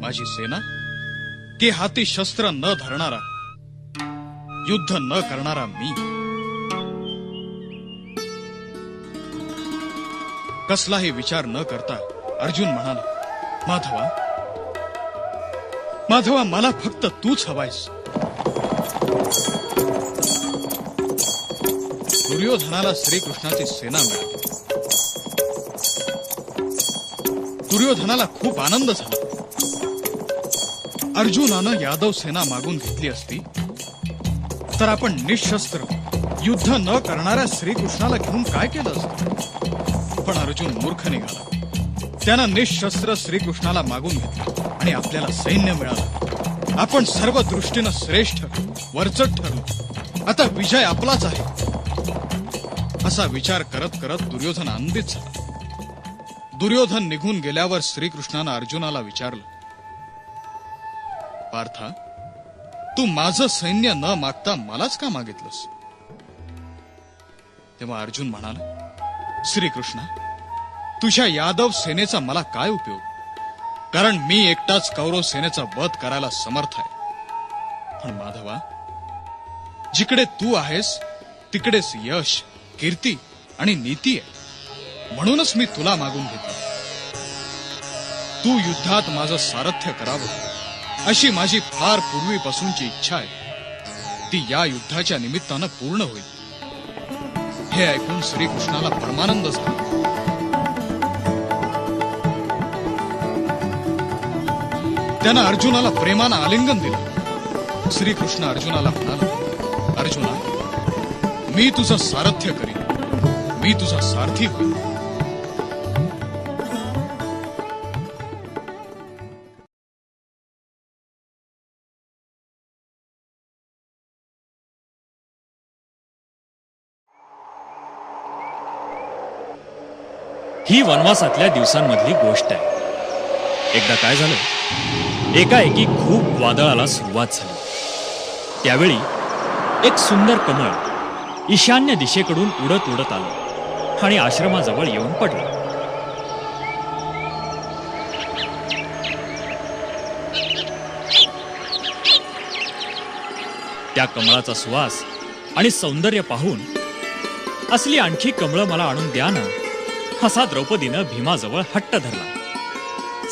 माझी सेना की हाती शस्त्र न धरणारा, युद्ध न करणारा मी? कसलाही विचार न करता अर्जुन म्हणाला, माधवा, माधवा, मला फक्त तूच हवायस. दुर्योधनाला श्रीकृष्णाची सेना मिळाली. दुर्योधनाला खूप आनंद झाला. अर्जुनानं यादव सेना मागून घेतली असती तर आपण निशस्त्र युद्ध न करणाऱ्या श्रीकृष्णाला घेऊन काय केलं असतं. पण अर्जुन मूर्ख निघाला. त्यानं निशस्त्र श्रीकृष्णाला मागून घेतलं आणि आपल्याला सैन्य मिळालं. आपण सर्व दृष्टीनं श्रेष्ठ वरचढ ठरलो. आता विजय आपलाच आहे असा विचार करत करत दुर्योधन आनंदित झाला. दुर्योधन निघून गेल्यावर श्रीकृष्णानं अर्जुनाला विचारलं, पार्था, तू माझं सैन्य न मागता मलाच का मागितलंस? तेव्हा अर्जुन म्हणाला, श्रीकृष्णा, तुझ्या यादव सेनेचा मला काय उपयोग, कारण मी एकटाच कौरव सेनेचा वध करायला समर्थ आहे. पण माधवा, जिकडे तू आहेस तिकडेच यश, कीर्ती आणि नीती आहे. म्हणूनच मी तुला मागून घेतलं. तू युद्धात माझं सारथ्य करावं अशी माझी फार पूर्वीपासूनची इच्छा आहे. ती या युद्धाच्या निमित्तानं पूर्ण होईल. हे ऐकून श्रीकृष्णाला परमानंद झाला. त्यानं अर्जुनाला प्रेमानं आलिंगन दिलं. श्रीकृष्ण अर्जुनाला म्हणाला, अर्जुना, मी तुझं सारथ्य करीन. मी तुझा सारथी होईल. ही वनवासातल्या दिवसांमधली गोष्ट आहे. एकदा काय झालं, एकाएकी खूप वादळाला सुरुवात झाली. त्यावेळी एक सुंदर कमळ ईशान्य दिशेकडून उडत उडत आलं आणि आश्रमाजवळ येऊन पडलं. त्या कमळाचा सुवास आणि सौंदर्य पाहून असली आणखी कमळं मला आणून द्या ना, असा द्रौपदीनं भीमाजवळ हट्ट धरला.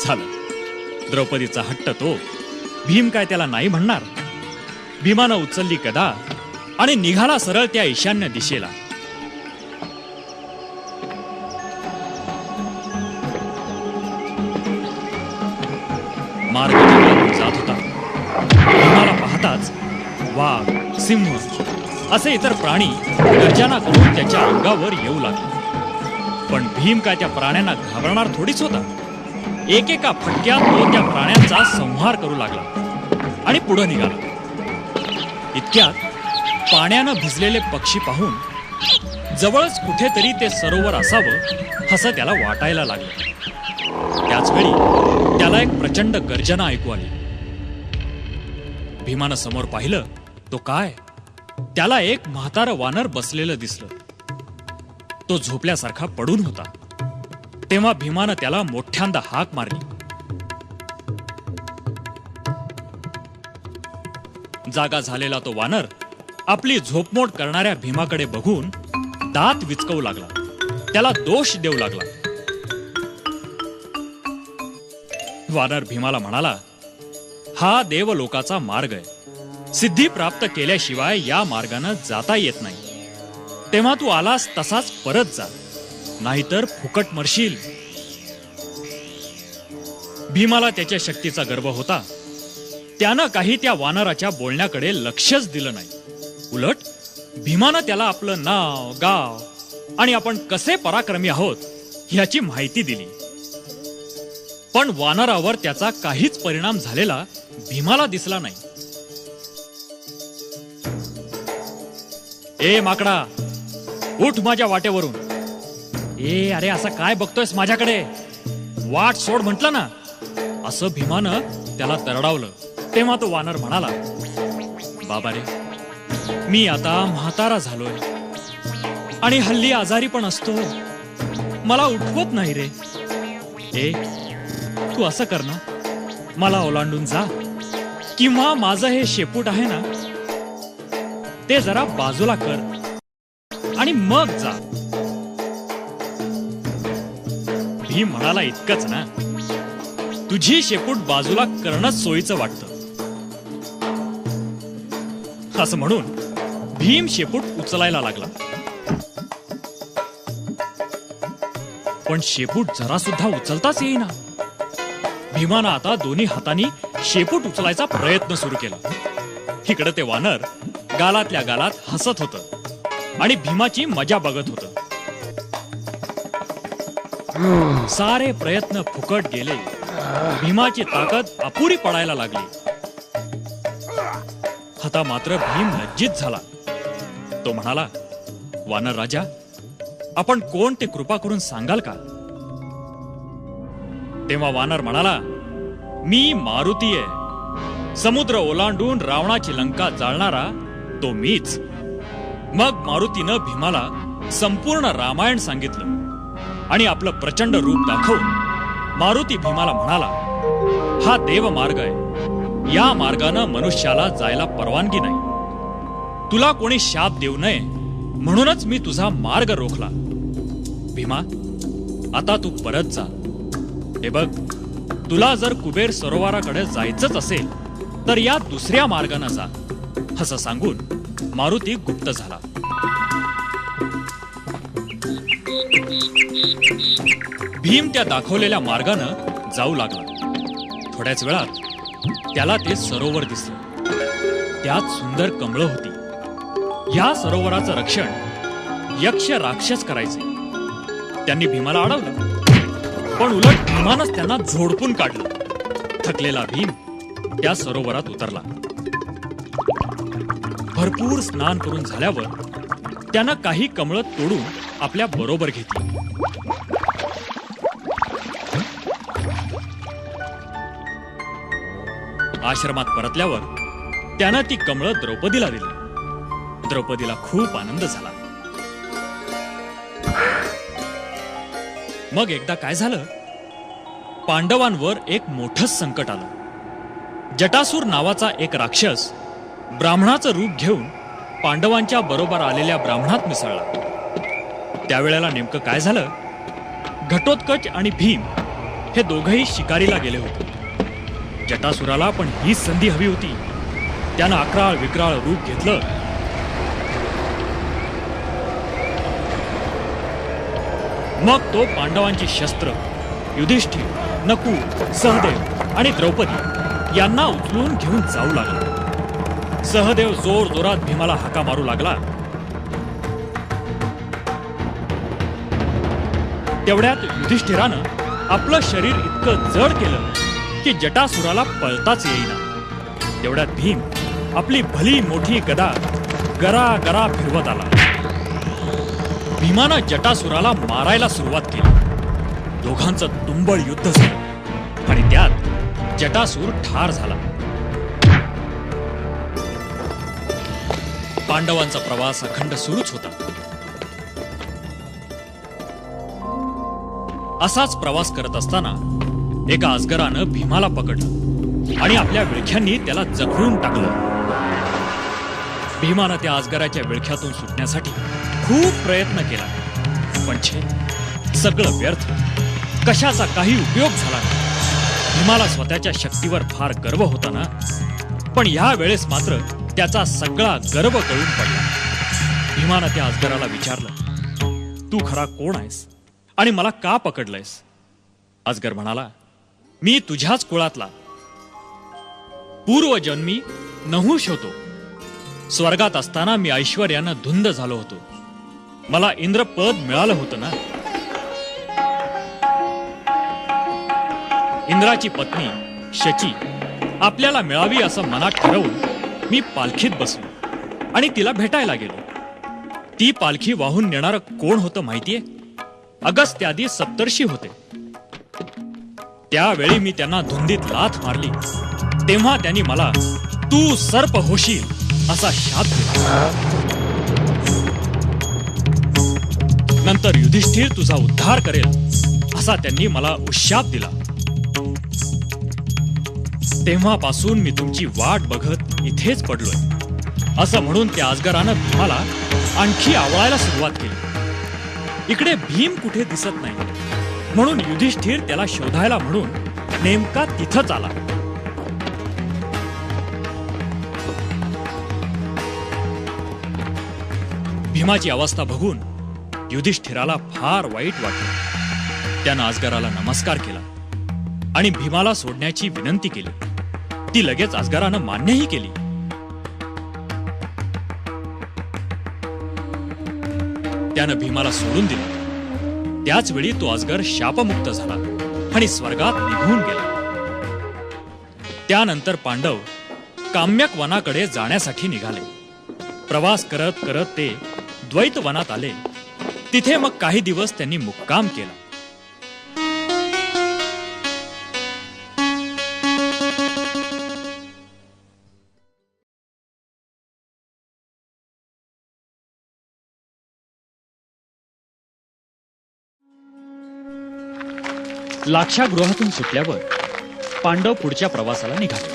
झालं, द्रौपदीचा हट्ट तो. भीम काय त्याला नाही म्हणणार. भीमानं उचलली गदा आणि निघाला सरळ त्या ईशान्य दिशेला. मार्ग जात होता. भीमाला पाहताच वाघ, सिंह असे इतर प्राणी गर्जना करून त्याच्या अंगावर येऊ लागले. पण भीम काय त्या प्राण्यांना घाबरणार थोडीच होता. एकेका फटक्यात तो त्या प्राण्यांचा संहार करू लागला आणि पुढे निघाला. इतक्यात पाण्यानं भिजलेले पक्षी पाहून जवळच कुठेतरी ते सरोवर असावं असं त्याला वाटायला लागलं. त्याच वेळी त्याला एक प्रचंड गर्जना ऐकू आली. भीमानं समोर पाहिलं तो काय, त्याला एक म्हातारं वानर बसलेलं दिसलं. तो झोपल्यासारखा पडून होता. तेव्हा भीमानं त्याला मोठ्यांदा हाक मारली. जागा झालेला तो वानर आपली झोपमोड करणाऱ्या भीमाकडे बघून दात विचकवू लागला. त्याला दोष देऊ लागला. वानर भीमाला म्हणाला, हा देवलोकाचा मार्ग आहे. सिद्धी प्राप्त केल्याशिवाय या मार्गानं जाता येत नाही. तेव्हा तू आलास तसाच परत जा, नाहीतर फुकट मरशील. भीमाला त्याच्या शक्तीचा गर्व होता. त्यानं काही त्या वानराच्या बोलण्याकडे लक्षच दिलं नाही. उलट भीमानं त्याला आपलं नाव, गाव आणि आपण कसे पराक्रमी आहोत ह्याची माहिती दिली. पण वानरावर त्याचा काहीच परिणाम झालेला भीमाला दिसला नाही. ए माकडा, उठ माझ्या वाटेवरून. ए अरे, असं काय बघतोयस माझ्याकडे, वाट सोड म्हटलं ना. असं भीमानं त्याला दरडावलं. तेव्हा तो वानर म्हणाला, बाबा रे, मी आता म्हातारा झालोय आणि हल्ली आजारी पण असतो. मला उठवत नाही रे. ए तू असं कर ना, मला ओलांडून जा, किंवा माझं हे शेपूट आहे ना ते जरा बाजूला कर आणि मग जा. भीम म्हणाला, इतकंच ना, तुझी शेपूट बाजूला करणंच सोयीचं वाटतं. असं म्हणून भीम शेपूट उचलायला लागला. पण शेपूट जरा सुद्धा उचलताच येईना. भीमानं आता दोन्ही हातांनी शेपूट उचलायचा प्रयत्न सुरू केला. इकडे ते वानर गालातल्या गालात हसत होतं आणि भीमाची मजा बघत होतं. सारे प्रयत्न फुकट गेले. भीमाची ताकद अपुरी पडायला लागली. आता मात्र भीम लज्जित झाला. तो म्हणाला, वानर राजा, आपण कोण ते कृपा करून सांगाल का? तेव्हा वानर म्हणाला, मी मारुती आहे. समुद्र ओलांडून रावणाची लंका जाळणारा तो मीच. मग मारुतीनं भीमाला संपूर्ण रामायण सांगितलं आणि आपलं प्रचंड रूप दाखवून मारुती भीमाला म्हणाला, हा देव मार्ग आहे. या मार्गानं मनुष्याला जायला परवानगी नाही. तुला कोणी शाप देऊ नये म्हणूनच मी तुझा मार्ग रोखला. भीमा, आता तू परत जा. हे बघ, तुला जर कुबेर सरोवराकडे जायचंच असेल तर या दुसऱ्या मार्गाने जा. असं सांगून मारुती गुप्त झाला. भीम त्या दाखवलेल्या मार्गानं जाऊ लागला. थोड्याच वेळात त्याला ते सरोवर दिसलं. त्यात सुंदर कमळं होती. या सरोवराचं रक्षण यक्ष राक्षस करायचे. त्यांनी भीमाला अडवलं, पण उलट भीमानंच त्यांना झोडपून काढलं. थकलेला भीम त्या सरोवरात उतरला. भरपूर स्नान करून झाल्यावर त्यानं काही कमळं तोडून आपल्या बरोबर घेतली. आश्रमात परतल्यावर त्यानं ती कमळं द्रौपदीला दिली. द्रौपदीला खूप आनंद झाला. मग एकदा काय झालं, पांडवांवर एक मोठं संकट आलं. जटासूर नावाचा एक राक्षस ब्राह्मणाचं रूप घेऊन पांडवांच्या बरोबर आलेल्या ब्राह्मणात मिसळला. त्यावेळेला नेमकं काय झालं, घटोत्कच आणि भीम हे दोघंही शिकारीला गेले होते. जटासुराला पण हीच संधी हवी होती. त्यानं अक्राळ विक्राळ रूप घेतलं. मग तो पांडवांची शस्त्र युधिष्ठिर, नकुल, सहदेव आणि द्रौपदी यांना उचलून घेऊन जाऊ लागला. सहदेव जोर जोरात भीमाला हाका मारू लागला. तेवढ्यात युधिष्ठिरानं आपलं शरीर इतकं जड केलं की जटासुराला पळताच येईना. तेवढ्यात भीम आपली भली मोठी गदा गरा गरा फिरवत आला. भीमानं जटासुराला मारायला सुरुवात केली. दोघांचं तुंबळ युद्ध झालं आणि त्यात जटासूर ठार झाला. पांडवांचा प्रवास अखंड सुरूच होता. असाच प्रवास करत असताना एका अजगरानं भीमाला पकडलं आणि आपल्या विळख्यांनी त्याला जखडून टाकलं. भीमानं त्या अजगराच्या विळख्यातून सुटण्यासाठी खूप प्रयत्न केला, पण सगळं व्यर्थ. कशाचा काही उपयोग झाला नाही. भीमाला स्वतःच्या शक्तीवर फार गर्व होता ना, पण ह्या वेळेस मात्र त्याचा सगळा गर्व गळून पडला. भीमानं त्या अजगराला विचारलं, तू खरा कोण आहेस आणि मला का पकडलंयस? अजगर म्हणाला, मी तुझ्याच कुळातला पूर्वजन्मी नहुष होतो. स्वर्गात असताना मी ऐश्वर्यानं धुंद झालो होतो. मला इंद्रपद मिळालं होतं ना. इंद्राची पत्नी शची आपल्याला मिळावी असं मनात ठरवून मी पालखीत बसलो आणि तिला भेटायला गेलो. ती पालखी वाहून नेणारं कोण होतं माहितीये? अगस्त्यादी सप्तर्षी होते. त्यावेळी मी त्यांना धुंदीत लाथ मारली. तेव्हा त्यांनी मला तू सर्प होशील असा शाप दिला. नंतर युधिष्ठिर तुझा उद्धार करेल असा त्यांनी मला उशाप दिला. तेव्हापासून मी तुमची वाट बघत इथेच पडलोय. असं म्हणून त्या अजगरानं भीमाला आणखी आवळायला सुरुवात केली. इकडे भीम कुठे दिसत नाही, म्हणून युधिष्ठिर त्याला शोधायला म्हणून नेमका तिथंच आला. भीमाची अवस्था बघून युधिष्ठिराला फार वाईट वाटलं. त्यानं अजगराला नमस्कार केला आणि भीमाला सोडण्याची विनंती केली. ती लगेच अजगरानं मान्यही केली. त्यानं भीमाला सोडून दिलं. त्याच वेळी तो अजगर शापमुक्त झाला आणि स्वर्गात निघून गेला. त्यानंतर पांडव काम्यक वनाकडे जाण्यासाठी निघाले. प्रवास करत करत ते द्वैत वनात आले. तिथे मग काही दिवस त्यांनी मुक्काम केला. लाक्षागृहातून सुटल्यावर पांडव पुढच्या प्रवासाला निघाले.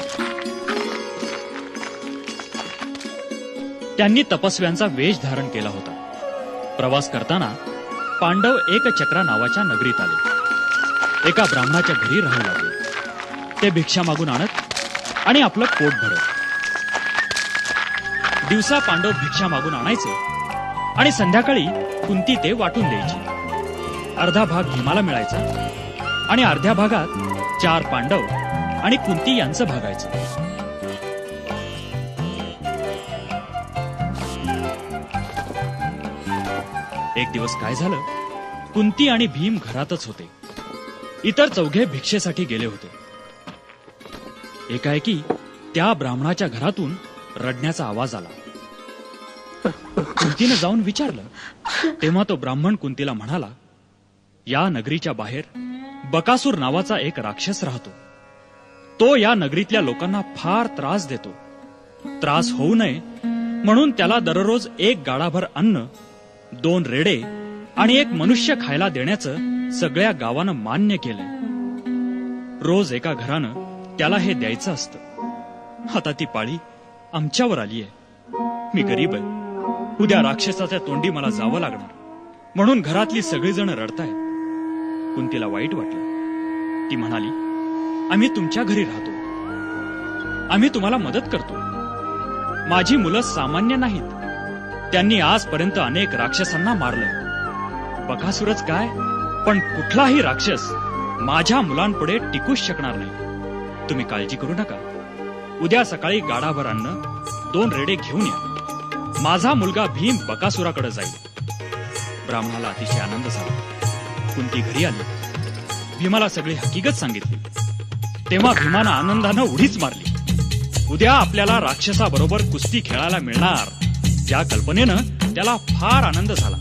त्यांनी तपस्व्यांचा वेश धारण केला होता. प्रवास करताना पांडव एकचक्रा नावाच्या नगरीत आले. एका ब्राह्मणाच्या घरी राहू लागले. ते भिक्षा मागून आणत आणि आपलं पोट भरत. दिवसा पांडव भिक्षा मागून आणायचे आणि संध्याकाळी कुंती ते वाटून द्यायची. अर्धा भाग भीमाला मिळायचा आणि अर्ध्या भागात 4 पांडव आणि कुंती यांचं भागायचं. एक दिवस काय झालं, कुंती आणि भीम घरातच होते. इतर चौघे भिक्षेसाठी गेले होते. एकाएकी त्या ब्राह्मणाच्या घरातून रडण्याचा आवाज आला. कुंतीनं जाऊन विचारलं. तेव्हा तो ब्राह्मण कुंतीला म्हणाला, या नगरीच्या बाहेर बकासूर नावाचा एक राक्षस राहतो. तो या नगरीतल्या लोकांना फार त्रास देतो. त्रास होऊ नये म्हणून त्याला दररोज 1 गाडाभर अन्न, 2 रेडे आणि 1 मनुष्य खायला देण्याचं सगळ्या गावानं मान्य केलंय. रोज एका घरानं त्याला हे द्यायचं असतं. आता ती पाळी आमच्यावर आलीय. मी गरीब आहे. उद्या राक्षसाच्या तोंडी मला जावं लागणार म्हणून घरातली सगळीजण रडतायत. कुंतीला वाईट वाटलं. ती म्हणाली, आम्ही तुमच्या घरी राहतो. आम्ही तुम्हाला मदत करतो. माझी मुलं सामान्य नाहीत. त्यांनी आजपर्यंत अनेक राक्षसांना मारलंय. बकासूरच काय, पण कुठलाही राक्षस माझ्या मुलांपुढे टिकूच शकणार नाही. तुम्ही काळजी करू नका. उद्या सकाळी गाडाभर अन्न, 2 रेडे घेऊन या. माझा मुलगा भीम बकासुराकडे जाईल. ब्राह्मणाला अतिशय आनंद झाला. कुंती घरी आली. भीमाला सगळी हकीकत सांगितली. तेव्हा भीमानं आनंदानं उडीच मारली. उद्या आपल्याला राक्षसाबरोबर कुस्ती खेळायला मिळणार या कल्पनेनं त्याला फार आनंद झाला.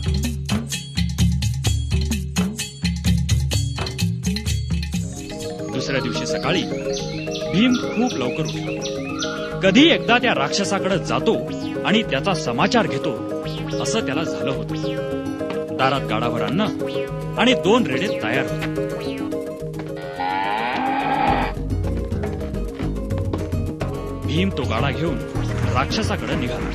दुसऱ्या दिवशी सकाळी भीम खूप लवकर उठला. कधी एकदा त्या राक्षसाकडे जातो आणि त्याचा समाचार घेतो असं त्याला झालं होतं. दारात गाडाभर अन्न आणि 2 रेडे तयार होते. भीम तो गाडा घेऊन राक्षसाकडे निघाला.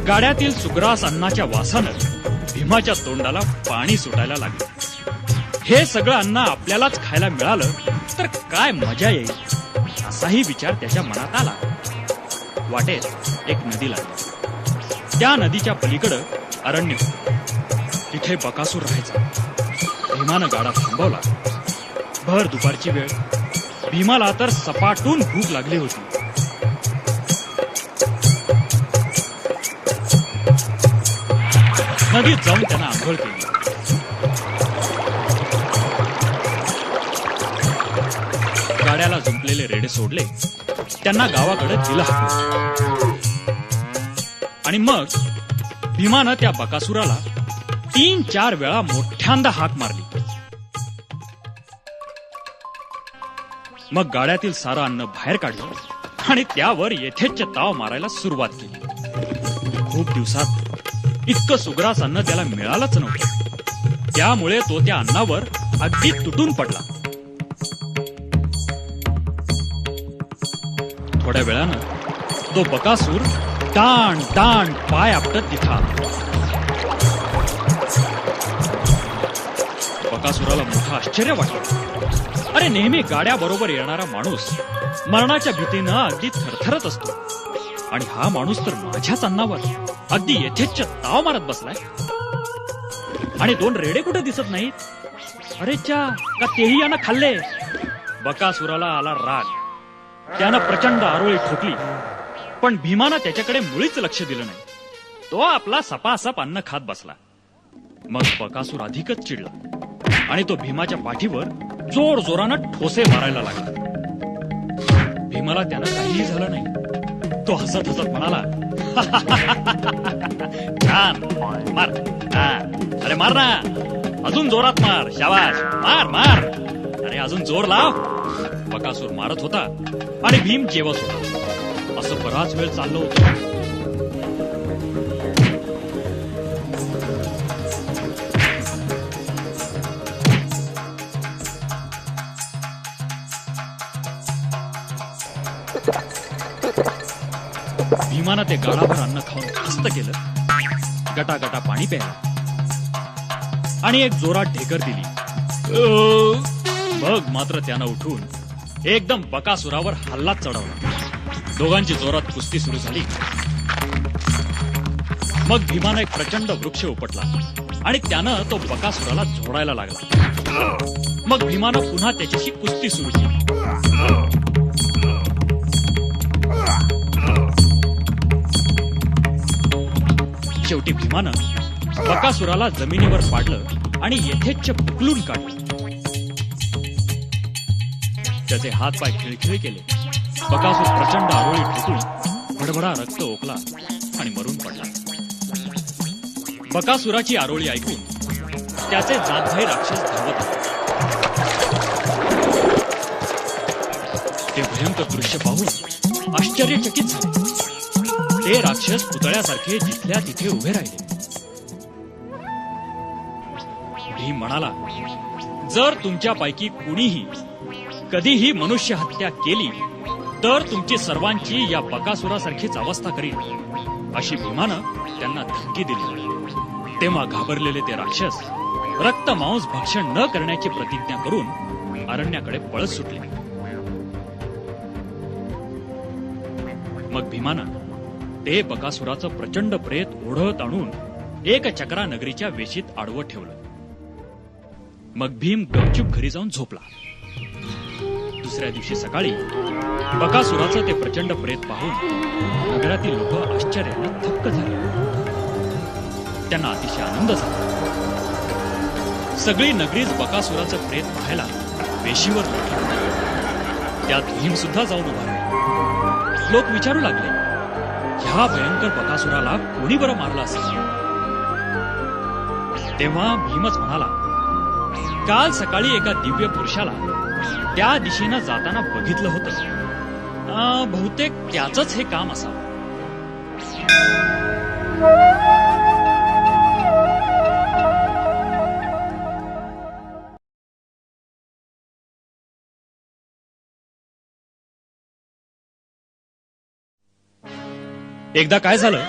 गाड्यातील सुग्रास अन्नाच्या वासानं भीमाच्या तोंडाला पाणी सुटायला लागले. हे सगळं अन्न आपल्यालाच खायला मिळालं तर काय मजा येईल असाही विचार त्याच्या मनात आला. वाटेत एक नदी लागली. त्या नदीच्या पलीकडं अरण्य होतं. तिथे बकासूर राहायचा. भीमानं गाडा थांबवला. भर दुपारची वेळ. भीमाला तर सपाटून भूक लागली होती. नदीत जाऊन त्यानं आंघोळ केली. गाड्याला जुंपलेले रेडे सोडले. त्यांना गावाकडे दिलं हाकलून. आणि मग भीमानं त्या बकासुराला 3-4 वेळा मोठ्यांदा हाक मारली. मग गाड्यातील सारं अन्न बाहेर काढलं आणि त्यावर येथेच ताव मारायला सुरुवात केली. खूप दिवसात इतकं सुग्रास अन्न त्याला मिळालंच नव्हतं. त्यामुळे तो त्या अन्नावर अगदी तुटून पडला. थोड्या वेळानं तो बकासूर टाण टाण पाय आपटत तिथं आला. बकासुराला मोठं आश्चर्य वाटलं. अरे नेहमी गाड्या बरोबर येणारा माणूस मरणाच्या भीतीनं अगदी थरथरत असतो, आणि हा माणूस तर माझ्याच अन्नावर अगदी यथेच्छ ताव मारत बसलाय. आणि 2 रेडे कुठे दिसत नाहीत. अरे च्या, का तेही यानं खाल्ले? बकासुराला आला राग. त्यानं प्रचंड आरोळी ठोकली, पण भीमानं त्याच्याकडे मुळीच लक्ष दिलं नाही. तो आपला सपासप अन्न खात बसला. मग बकासूर अधिकच चिडला आणि तो भीमाच्या पाठीवर जोर जोरानं ठोसे मारायला लागला. भीमाला त्यानं काहीही झालं नाही. तो हसत हसत म्हणाला, छान, मार. अरे मार ना, अजून जोरात मार. शाबाश, मार मार. अरे अजून जोर लाव. बकासूर मारत होता आणि भीम जेवत होता. असं बराच वेळ चाललं होतं. भीमानं ते गाडाभर अन्न खाऊन खस्त केलं, गटागटा पाणी प्यायला आणि एक जोरात ढेकर दिली. मग मात्र त्यानं उठून एकदम बकासुरावर हल्ला चढवला. दोघांची जोरात कुस्ती सुरू झाली. मग भीमानं एक प्रचंड वृक्ष उपटला आणि त्यानं तो बकासुराला झोडायला लागला. मग भीमानं पुन्हा त्याच्याशी कुस्ती सुरू केली. शेवटी भीमानं बकासुराला जमिनीवर पाडलं आणि यथेच्छ पुकलून काढलं. त्याचे हातपाय खिळखिळे केले. बकासूर प्रचंड आरोळी ठोकून भडभडा रक्त ओकला आणि मरून पडला. बकासुराची आरोळी ऐकून त्याचे जातभाई राक्षस धावत आले. ते भयंकर दृश्य पाहून आश्चर्यचकित झाले. ते राक्षस पुतळ्यासारखे जिथल्या तिथे उभे राहिले. भीम म्हणाला, जर तुमच्यापैकी कुणीही कधीही मनुष्य हत्या केली तर तुमची सर्वांची या बकासुरासारखीच अवस्था करील, अशी भीमानं त्यांना धमकी दिली. तेव्हा घाबरलेले ते राक्षस रक्त मांस भक्षण न करण्याची प्रतिज्ञा करून अरण्याकडे पळत सुटले. मग भीमानं ते बकासुराचं प्रचंड प्रेत ओढत आणून एक चक्रा नगरीच्या वेशीत आडवं ठेवलं. मग भीम गपचूप घरी जाऊन झोपला. दुसऱ्या दिवशी सकाळी बकासुराचं ते प्रचंड प्रेत पाहून नगरातील लोक आश्चर्याने थक्क झाले. त्यांना अतिशय आनंद झाला. सगळी नगरीच बकासुराचं प्रेत पाहायला वेशीवर लोटली. त्यात भीम सुद्धा जाऊन उभा राहिला. लोक विचारू लागले, ह्या भयंकर बकासुराला कोणी बरं मारलं असेल? तेव्हा भीमच म्हणाला, काल सकाळी एका दिव्य पुरुषाला त्या दिशेनं जाताना बघितलं होतं. बहुतेक त्याचंच हे काम असावं. एकदा काय झालं,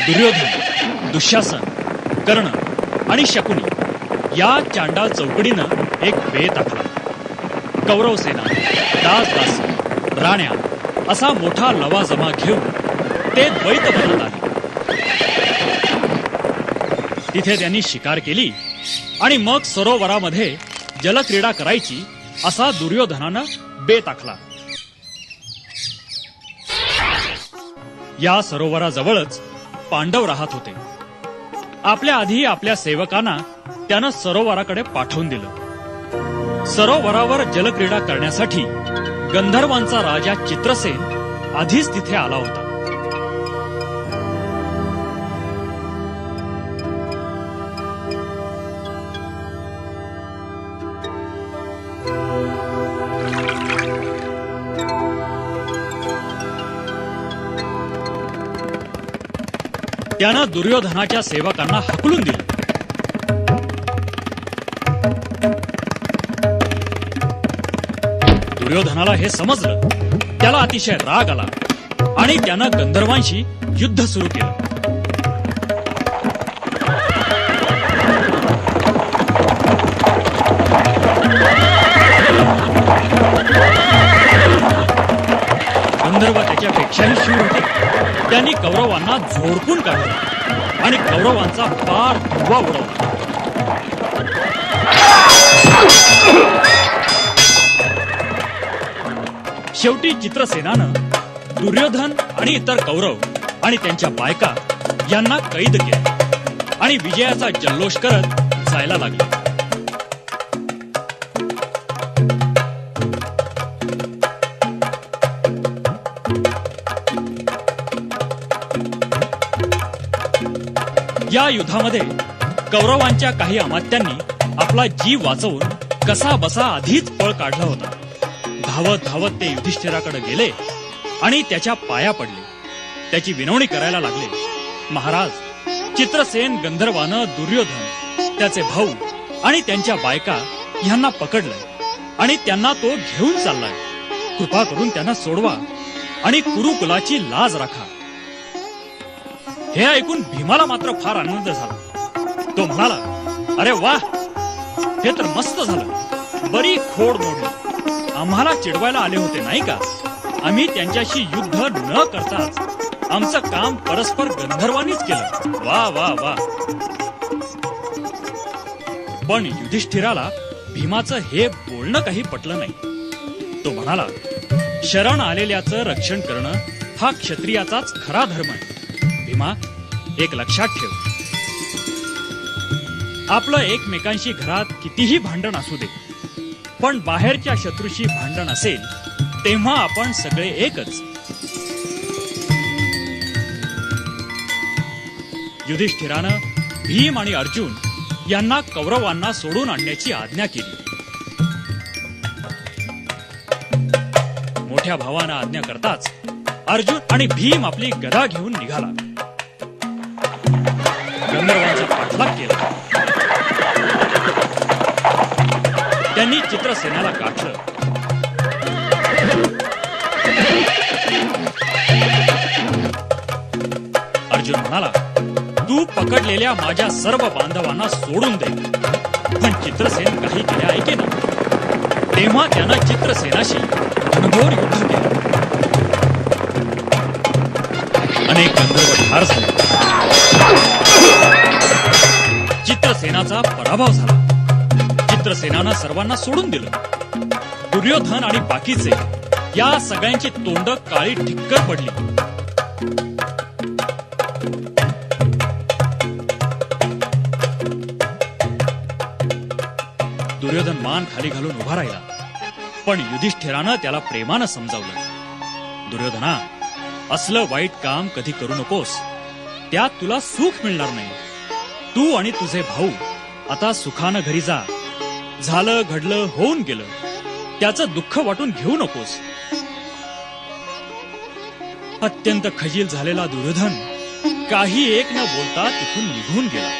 दुर्योधन, दुःशासन, कर्ण आणि शकुनी या चांडाळ चौकडीनं एक बेत आखला. कौरव सेना, दास राण्या असा मोठा लवाजमा घेऊन ते द्वैत बनत आले. तिथे त्यांनी शिकार केली आणि मग सरोवरामध्ये जलक्रीडा करायची असा दुर्योधनानं बेत आखला. या सरोवराजवळच पांडव राहत होते. आपल्या आधी आपल्या सेवकांना त्यानं सरोवराकडे पाठवून दिलं. सरोवरावर जलक्रीडा करण्यासाठी गंधर्वांचा राजा चित्रसेन आधीच तिथे आला होता. त्यानं दुर्योधनाच्या सेवकांना हाकलून दिलं. दुर्योधनाला हे समजलं. त्याला अतिशय राग आला आणि त्यानं गंधर्वांशी युद्ध सुरू केलं. उत्साही शूर होते. त्यांनी कौरवांना झोडपून काढलं आणि कौरवांचा पार धुव्वा उडवला. शेवटी चित्रसेनानं दुर्योधन आणि इतर कौरव आणि त्यांच्या बायका यांना कैद केले आणि विजयाचा जल्लोष करत जायला लागले. या युद्धामध्ये कौरवांच्या काही अमात्यांनी आपला जीव वाचवून कसा बसा आधीच पळ काढला होता. धावत धावत ते युधिष्ठिराकडे गेले आणि त्याच्या पाया पडले. त्याची विनवणी करायला लागले. महाराज, चित्रसेन गंधर्वानं दुर्योधन, त्याचे भाऊ आणि त्यांच्या बायका यांना पकडलंय आणि त्यांना तो घेऊन चाललाय. कृपा करून त्यांना सोडवा आणि कुरुकुलाची लाज राखा. हे ऐकून भीमाला मात्र फार आनंद झाला. तो म्हणाला, अरे वा, हे तर मस्त झालं. बरी खोड मोडली. आम्हाला चिडवायला आले होते नाही का? आम्ही त्यांच्याशी युद्ध न करताच आमचं काम परस्पर गंधर्वांनीच केलं. वा वा वा. पण युधिष्ठिराला भीमाचं हे बोलणं काही पटलं नाही. तो म्हणाला, शरण आलेल्याचं रक्षण करणं हा क्षत्रियाचाच खरा धर्म आहे. भीमा, एक लक्षात ठेव, आपलं एकमेकांशी घरात कितीही भांडण असू दे, पण बाहेरच्या शत्रूशी भांडण असेल तेव्हा आपण सगळे एकच. युधिष्ठिरानं भीम आणि अर्जुन यांना कौरवांना सोडून आणण्याची आज्ञा केली. मोठ्या भावानं आज्ञा करताच अर्जुन आणि भीम आपली गदा घेऊन निघाला. गंधर्वांचा पाठलाग केला. त्यांनी चित्रसेनाला गाठलं. अर्जुन म्हणाला, तू पकडलेल्या माझ्या सर्व बांधवांना सोडून दे. पण चित्रसेन काही केल्या ऐकेना. तेव्हा त्यानं चित्रसेनाशी घनघोर युद्ध केलं. अनेक गंधर्व ठार झाले. चित्रसेनाचा पराभव झाला. चित्रसेनानं सर्वांना सोडून दिलं. दुर्योधन आणि बाकीचे या सगळ्यांची तोंड काळी ठिक्कर पडली. दुर्योधन मान खाली घालून उभा राहिला. पण युधिष्ठिरानं त्याला प्रेमानं समजावलं, दुर्योधना, असलं वाईट काम कधी करू नकोस. त्यात तुला सुख मिळणार नाही. तू आणि तुझे भाऊ आता सुखानं घरी जा. झालं घडलं होऊन गेलं, त्याचं दुःख वाटून घेऊ नकोस. अत्यंत खजील झालेला दुर्योधन काही एक न बोलता तिथून निघून गेला.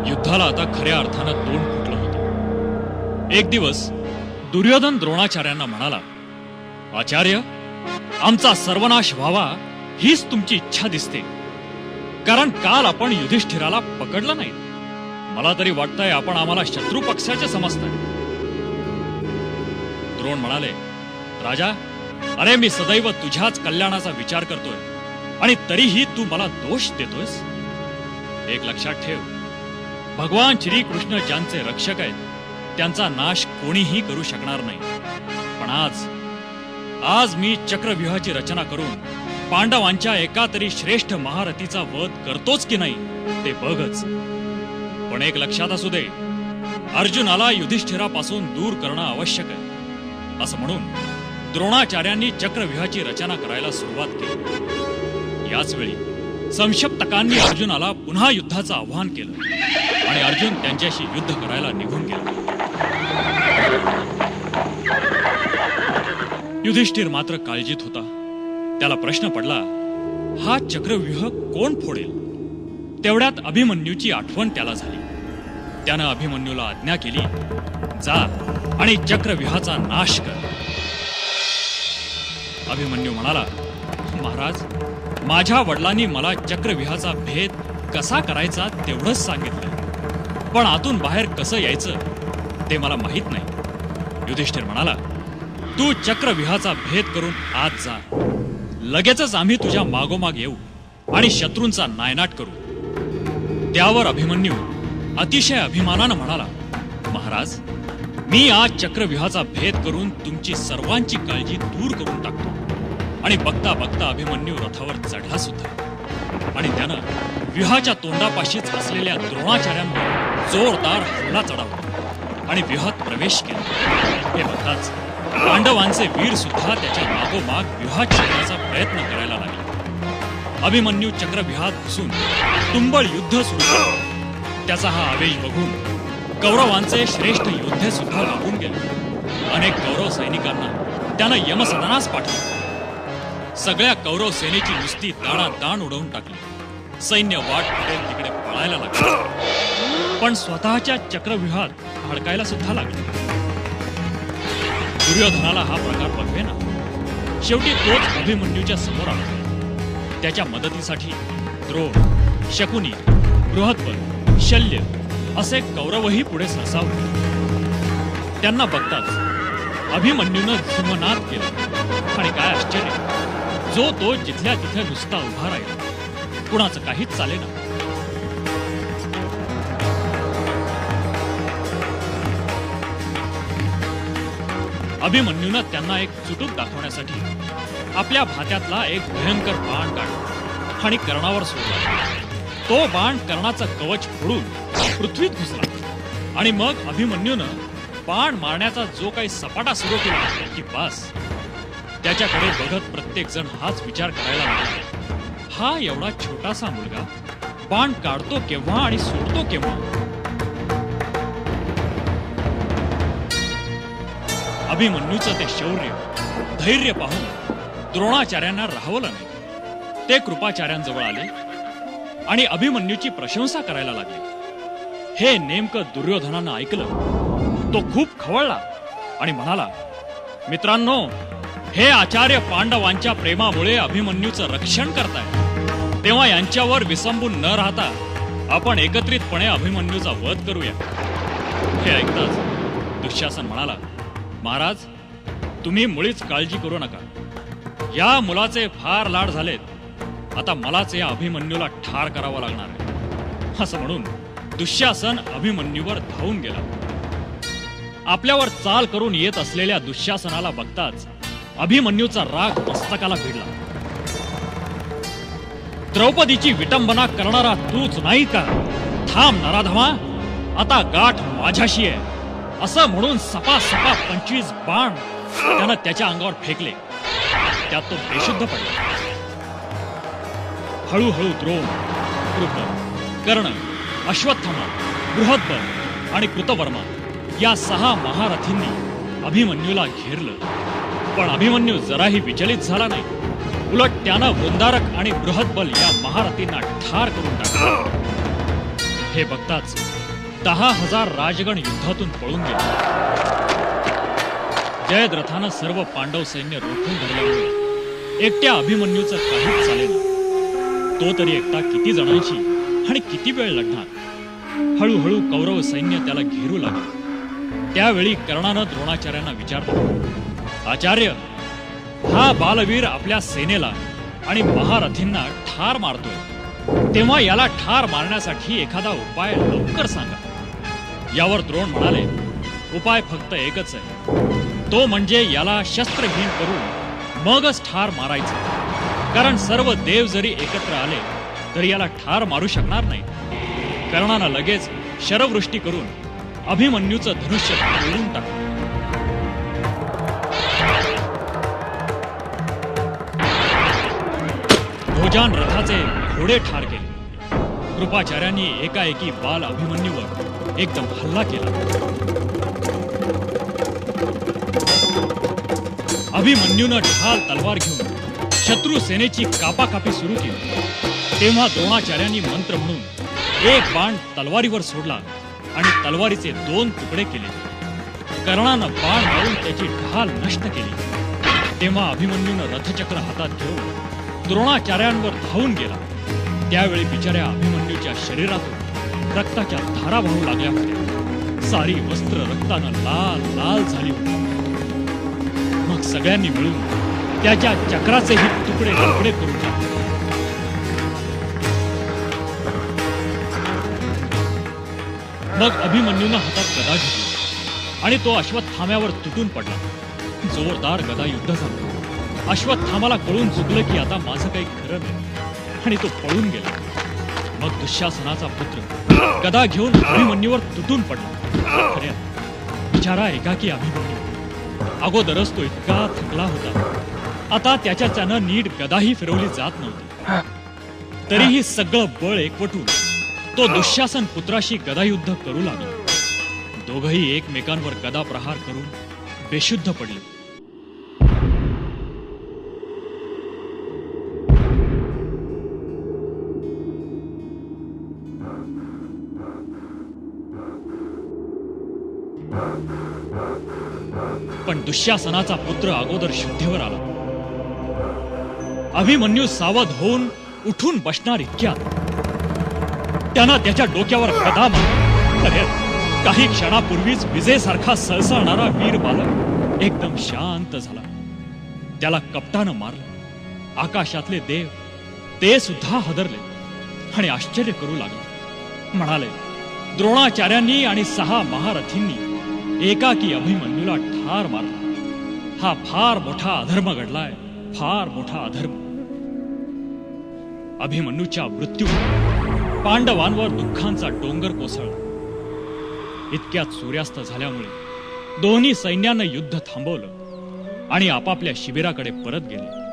युद्धाला आता खऱ्या अर्थानं तोंड फुटलं होतं. एक दिवस दुर्योधन द्रोणाचार्यांना म्हणाला, आचार्य, आमचा सर्वनाश व्हावा हीच तुमची इच्छा दिसते. कारण काल आपण युधिष्ठिराला पकडलं नाही. मला तरी वाटतंय आपण आम्हाला शत्रू पक्षाचे समजताय. द्रोण म्हणाले, राजा, अरे मी सदैव तुझ्याच कल्याणाचा विचार करतोय आणि तरीही तू मला दोष देतोयस. एक लक्षात ठेव, भगवान श्रीकृष्ण ज्यांचे रक्षक आहेत त्यांचा नाश कोणीही करू शकणार नाही. पण आज मी चक्रव्यूहाची रचना करून पांडवांच्या एका तरी श्रेष्ठ महारथीचा वध करतोच की नाही ते बघच. पण एक लक्षात असू दे, अर्जुनाला युधिष्ठिरापासून दूर करणं आवश्यक आहे. असं म्हणून द्रोणाचार्यांनी चक्रव्यूहाची रचना करायला सुरुवात केली. याच वेळी संशप्तकांनी अर्जुनाला पुन्हा युद्धाचं आव्हान केलं आणि अर्जुन त्यांच्याशी युद्ध करायला निघून गेला. युधिष्ठिर मात्र काळजीत होता. त्याला प्रश्न पडला, हा चक्रव्यूह कोण फोडेल? तेवढ्यात अभिमन्यूची आठवण त्याला झाली. त्यानं अभिमन्यूला आज्ञा केली, जा आणि चक्रव्यूहाचा नाश कर. अभिमन्यू म्हणाला, महाराज, माझ्या वडिलांनी मला चक्रव्यूहाचा भेद कसा करायचा तेवढंच सांगितलं. पण आतून बाहेर कसं यायचं ते मला माहित नाही. युधिष्ठिर म्हणाला, तू चक्रव्यूहाचा भेद करून आत जा. लगेचच आम्ही तुझ्या मागोमाग येऊ आणि शत्रूंचा नायनाट करू. त्यावर अभिमन्यू अतिशय अभिमानानं म्हणाला, महाराज, मी आज चक्रव्यूहाचा भेद करून तुमची सर्वांची काळजी दूर करून टाकतो. आणि बघता बघता अभिमन्यू रथावर चढला सुद्धा आणि त्यानं व्यूहाच्या तोंडापाशीच असलेल्या द्रोणाचार्यांवर जोरदार हल्ला चढवला आणि व्यूहात प्रवेश केला. हे बघताच पांडवांचे वीर सुद्धा त्याच्या मागोमाग व्यूहात शिरण्याचा प्रयत्न करायला लागले. अभिमन्यू चक्रव्यूहात घुसून तुंबळ युद्ध सुरू केलं. त्याचा हा आवेश बघून कौरवांचे श्रेष्ठ योद्धे सुद्धा लागून गेले. अनेक कौरव सैनिकांना त्यानं यमसदनास पाठवलं. सगळ्या कौरव सेनेची नुसती दाणादाण उडवून टाकली. सैन्य वाट पडेल तिकडे पळायला लागले, पण स्वतःच्या चक्रव्यूहात अडकायला सुद्धा लागले. दुर्योधनाला हा प्रकार बघवेना. शेवटी तोच अभिमन्यूच्या समोर आला. त्याच्या मदतीसाठी द्रोण, शकुनी, बृहद्बल, शल्य असे कौरवही पुढे सरसावले. त्यांना बघताच अभिमन्यूनं धूमनाद केला आणि काय आश्चर्य, जो तो जिथल्या तिथे नुसता उभा राहिला. कुणाचं काहीच चालेना. अभिमन्यूनं त्यांना एक चुटूक दाखवण्यासाठी आपल्या भात्यातला एक भयंकर बाण काढला आणि कर्णावर सोडला. तो बाण कर्णाचं कवच फोडून पृथ्वीत घुसला आणि मग अभिमन्यूनं बाण मारण्याचा जो काही सपाटा सुरू केला की बस. त्याच्याकडे बघत प्रत्येक जण हाच विचार करायला लागला, हा एवढा छोटासा मुलगा बाण काढतो केव्हा आणि सोडतो केव्हा. अभिमन्यूचं ते शौर्य, धैर्य पाहून द्रोणाचार्यांना राहवलं नाही. ते कृपाचार्यांजवळ आले आणि अभिमन्यूची प्रशंसा करायला लागले. हे नेमकं दुर्योधनानं ऐकलं. तो खूप खवळला आणि म्हणाला, मित्रांनो, हे आचार्य पांडवांच्या प्रेमामुळे अभिमन्यूचं रक्षण करताय. तेव्हा यांच्यावर विसंबून न राहता आपण एकत्रितपणे अभिमन्यूचा वध करूया. हे ऐकताच दुःशासन म्हणाला, महाराज, तुम्ही मुळीच काळजी करू नका. या मुलाचे फार लाड झालेत. आता मलाच या अभिमन्यूला ठार करावं लागणार आहे. असं म्हणून दुःशासन अभिमन्यूवर धावून गेला. आपल्यावर चाल करून येत असलेल्या दुःशासनाला बघताच अभिमन्यूचा राग मस्तकाला भिडला. द्रौपदीची विटंबना करणारा तूच नाही का? थांब नराधमा, आता गाठ माझ्याशी आहे. असं म्हणून सपा 25 बाण त्यानं त्याच्या अंगावर फेकले. त्यात तो बेशुद्ध पडला. हळूहळू द्रोण, कृप, कर्ण, अश्वत्थामा, बृहद्बल आणि कृतवर्मा या 6 महारथींनी अभिमन्यूला घेरलं. पण अभिमन्यू जराही विचलित झाला नाही. उलट त्यानं वृंदारक आणि बृहद्बल या महारथींना ठार करून टाकलं. हे बघताच 10,000 राजगण युद्धातून पळून गेले. जयद्रथानं सर्व पांडव सैन्य रोखून धरल्यामुळे एकट्या अभिमन्यूचं काहीच चालेना. तो तरी एकटा किती जणांशी आणि किती वेळ लढणार. हळूहळू कौरव सैन्य त्याला घेरू लागलं. त्यावेळी कर्णानं द्रोणाचार्यांना विचारलं, आचार्य, हा बालवीर आपल्या सेनेला आणि महारथींना ठार मारतोय. तेव्हा याला ठार मारण्यासाठी एखादा उपाय लवकर सांगा. यावर द्रोण म्हणाले, उपाय फक्त एकच आहे. तो म्हणजे याला शस्त्रहीन करून मगच ठार मारायचं. कारण सर्व देव जरी एकत्र आले तरी याला ठार मारू शकणार नाही. कर्णानं लगेच शरवृष्टी करून अभिमन्यूचं धनुष्य तोडून टाकलं. भोजान रथाचे घोडे ठार केले. कृपाचार्यांनी एकाएकी बाल अभिमन्यूवर एकदम हल्ला केला. अभिमन्यूनं ढाल तलवार घेऊन शत्रू सेनेची कापाकापी सुरू केली. तेव्हा द्रोणाचार्यांनी मंत्र म्हणून एक बाण तलवारीवर सोडला आणि तलवारीचे 2 तुकडे केले. कर्णानं बाण मारून त्याची ढाल नष्ट केली. तेव्हा अभिमन्यूनं रथचक्र हातात घेऊन द्रोणाचार्यांवर धावून गेला. त्यावेळी बिचाऱ्या अभिमन्यूच्या शरीरातून रक्ताच्या धारा वाहू लागल्या होत्या. सारी वस्त्र रक्तानं लाल लाल झाली होती. मग सगळ्यांनी मिळून त्याच्या चक्राचेही तुकडे तुकडे करून टाकले. मग अभिमन्यूनं हातात गदा घेतली आणि तो अश्वत्थाम्यावर तुटून पडला. जोरदार गदा युद्ध झालं. अश्वत्थामाला कळून चुकलं की आता माझं काही खरं नाही आणि तो पळून गेला. मग दुःशासनाचा पुत्र गदा घेऊन अभिमन्यूवर तुटून पडला. खऱ्या बिचारा एकाकी अभिमन्यू. अगोदरच तो इतका थकला होता. आता त्याच्यानं नीट गदाही फिरवली जात नव्हती. तरीही सगळं बळ एकवटून तो दुःशासन पुत्राशी गदायुद्ध करू लागला. दोघही एकमेकांवर गदा प्रहार करून बेशुद्ध पडले. पण दुःशासनाचा पुत्र अगोदर शुद्धीवर आला. अभिमन्यू सावध होऊन उठून बसणार इतक्यात त्यानं त्याच्या डोक्यावर गदा मारली. काही क्षणापूर्वीच विजेसारखा सळसळणारा वीर बालक एकदम शांत झाला. त्याला कपटानं मारलं. आकाशातले देव ते सुद्धा हादरले आणि आश्चर्य करू लागले. म्हणाले, द्रोणाचार्यांनी आणि 6 महारथींनी एकाकी अभिमन्यूला ठार मारला. हा फार मोठा अधर्म घडलाय, फार मोठा अधर्म. अभिमन्यूच्या मृत्यू पांडवांवर दुःखांचा डोंगर कोसळला. इतक्यात सूर्यास्त झाल्यामुळे दोन्ही सैन्यानं युद्ध थांबवलं आणि आपापल्या शिबिराकडे परत गेले.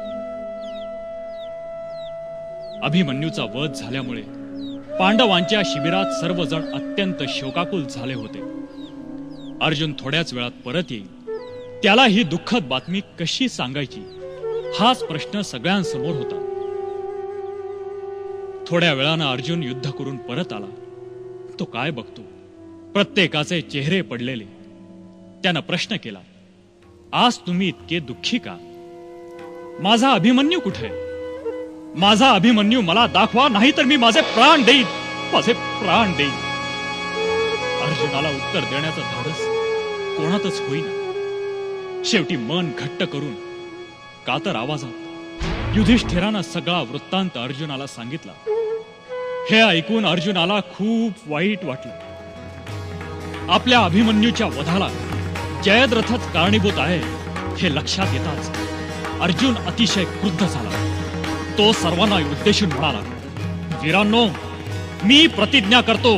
अभिमन्यूचा वध झाल्यामुळे पांडवांच्या शिबिरात सर्वजण अत्यंत शोकाकुल झाले होते. अर्जुन थोड्याच वेळात परत येईल. त्याला ही दुःखद बातमी कशी सांगायची हाच प्रश्न सगळ्यांसमोर होता. थोड्या वेळानं अर्जुन युद्ध करून परत आला. तो काय बघतो, प्रत्येकाचे चेहरे पडलेले. त्यानं प्रश्न केला, आज तुम्ही इतके दुःखी का? माझा अभिमन्यू कुठे? माझा अभिमन्यू मला दाखवा, नाही तर मी माझे प्राण देईन, माझे प्राण देईन. अर्जुनाला उत्तर देण्याचं धाडस कोणातच होईना. शेवटी मन घट्ट करून कातर आवाजात युधिष्ठिरानं सगळा वृत्तांत अर्जुनाला सांगितला. हे ऐकून अर्जुनाला खूप वाईट वाटलं. आपल्या अभिमन्यूच्या वधाला जयद्रथच कारणीभूत आहे हे लक्षात येताच अर्जुन अतिशय क्रुद्ध झाला. तो सर्वांना उद्देशून म्हणाला, वीरांनो, मी प्रतिज्ञा करतो,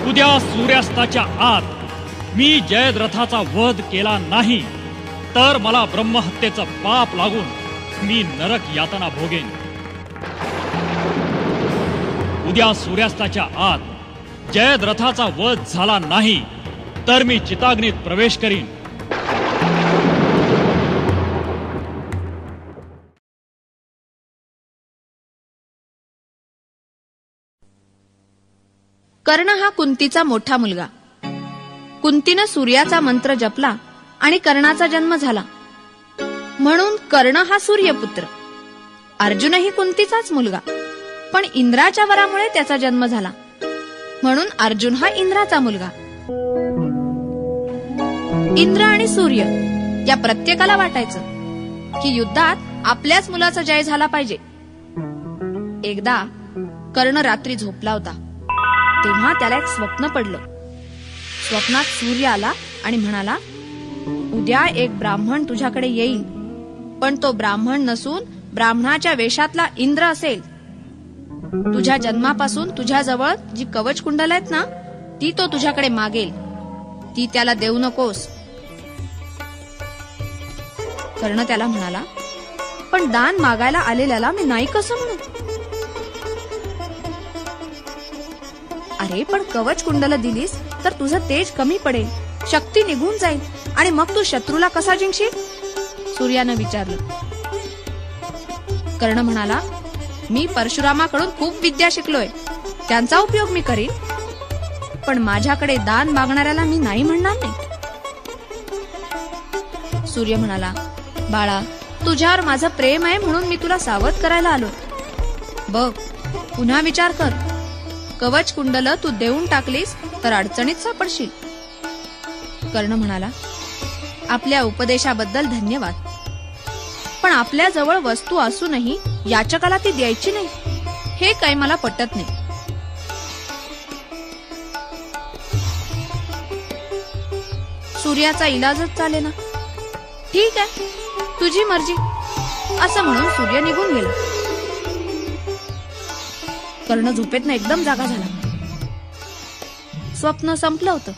उद्या सूर्यास्ताच्या आत मी जयद्रथाचा वध केला नाही तर मला ब्रह्महत्येचं पाप लागून मी नरक यातना भोगेन. उद्या सूर्यास्ताच्या आत जयद्रथाचा वध झाला नाही तर मी चिताग्नीत प्रवेश करीन. कर्ण हा कुंतीचा मोठा मुलगा. कुंतीनं सूर्याचा मंत्र जपला आणि कर्णाचा जन्म झाला. म्हणून कर्ण हा सूर्यपुत्र. अर्जुनही कुंतीचाच मुलगा, पण इंद्राच्या वरामुळे त्याचा जन्म झाला. म्हणून अर्जुन हा इंद्राचा मुलगा. इंद्र आणि सूर्य या प्रत्येकाला वाटायचं की युद्धात आपल्याच मुलाचा जय झाला पाहिजे. एकदा कर्ण रात्री झोपला होता. तेव्हा त्याला एक स्वप्न पडलं. स्वप्नात सूर्य आला आणि म्हणाला, उद्या एक ब्राह्मण तुझ्याकडे येईल, पण तो ब्राह्मण नसून ब्राह्मणाच्या वेशातला इंद्र असेल. तुझ्या जन्मापासून तुझ्याजवळ जी कवच कुंडल आहेत ना, ती तो तुझ्याकडे मागेल. ती त्याला देऊ नकोस. कर्ण त्याला म्हणाला, पण दान मागायला आलेल्याला मी नाही कसं म्हणू? अरे, पण कवच कुंडल दिलीस तर तुझं तेज कमी पडेल, शक्ती निघून जाईल आणि मग तू शत्रूला कसा जिंकशील? सूर्यानं विचारलं. कर्ण म्हणाला, मी परशुरामाकडून खूप विद्या शिकलोय, त्यांचा उपयोग मी करीन, पण माझ्याकडे दान मागणाऱ्याला मी नाही म्हणणार नाही. सूर्य म्हणाला, बाळा, तुझ्यावर माझं प्रेम आहे म्हणून मी तुला सावध करायला आलो. बघ, पुन्हा विचार कर. कवच कुंडल तू देऊन टाकलीस तर अडचणीत सापडशील. कर्ण म्हणाला, आपल्या उपदेशाबद्दल धन्यवाद, पण आपल्या जवळ वस्तू असूनही याचकाला ती द्यायची नाही, हे काही मला पटत नाही. सूर्याचा इलाजच चालेना. ठीक आहे, तुझी मर्जी, असं म्हणून सूर्य निघून गेला. कर्ण झोपेतनं एकदम जागा झाला. स्वप्न संपलं होतं.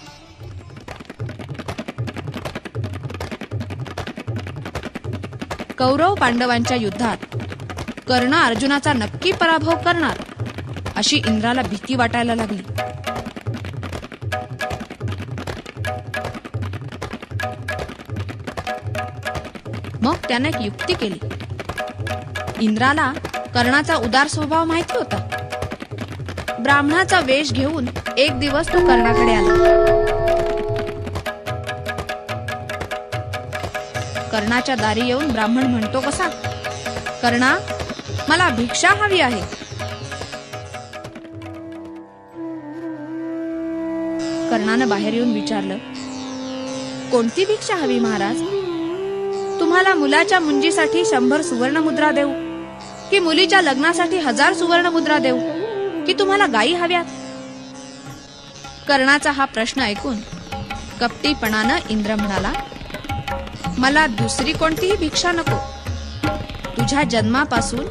कौरव पांडवांच्या युद्धात कर्ण अर्जुनाचा नक्की पराभव करणार अशी इंद्राला भीती वाटायला लागली. मग त्याने एक युक्ती केली. इंद्राला कर्णाचा उदार स्वभाव माहिती होता. ब्राह्मणाचा वेश घेऊन एक दिवस तो कर्णाकडे आला. कर्णाच्या दारी येऊन ब्राह्मण म्हणतो कसा, कर्णा, मला भिक्षा हवी आहे. कर्णानं बाहेर येऊन विचारलं, कोणती भिक्षा हवी महाराज? तुम्हाला मुलाच्या मुंजीसाठी 100 सुवर्ण मुद्रा देऊ, की मुलीच्या लग्नासाठी 1000 सुवर्ण मुद्रा देऊ, की तुम्हाला गायी हव्यात? कर्णाचा हा प्रश्न ऐकून कपटीपणानं इंद्र म्हणाला, मला दुसरी कोणतीही भिक्षा नको. तुझ्या जन्मापासून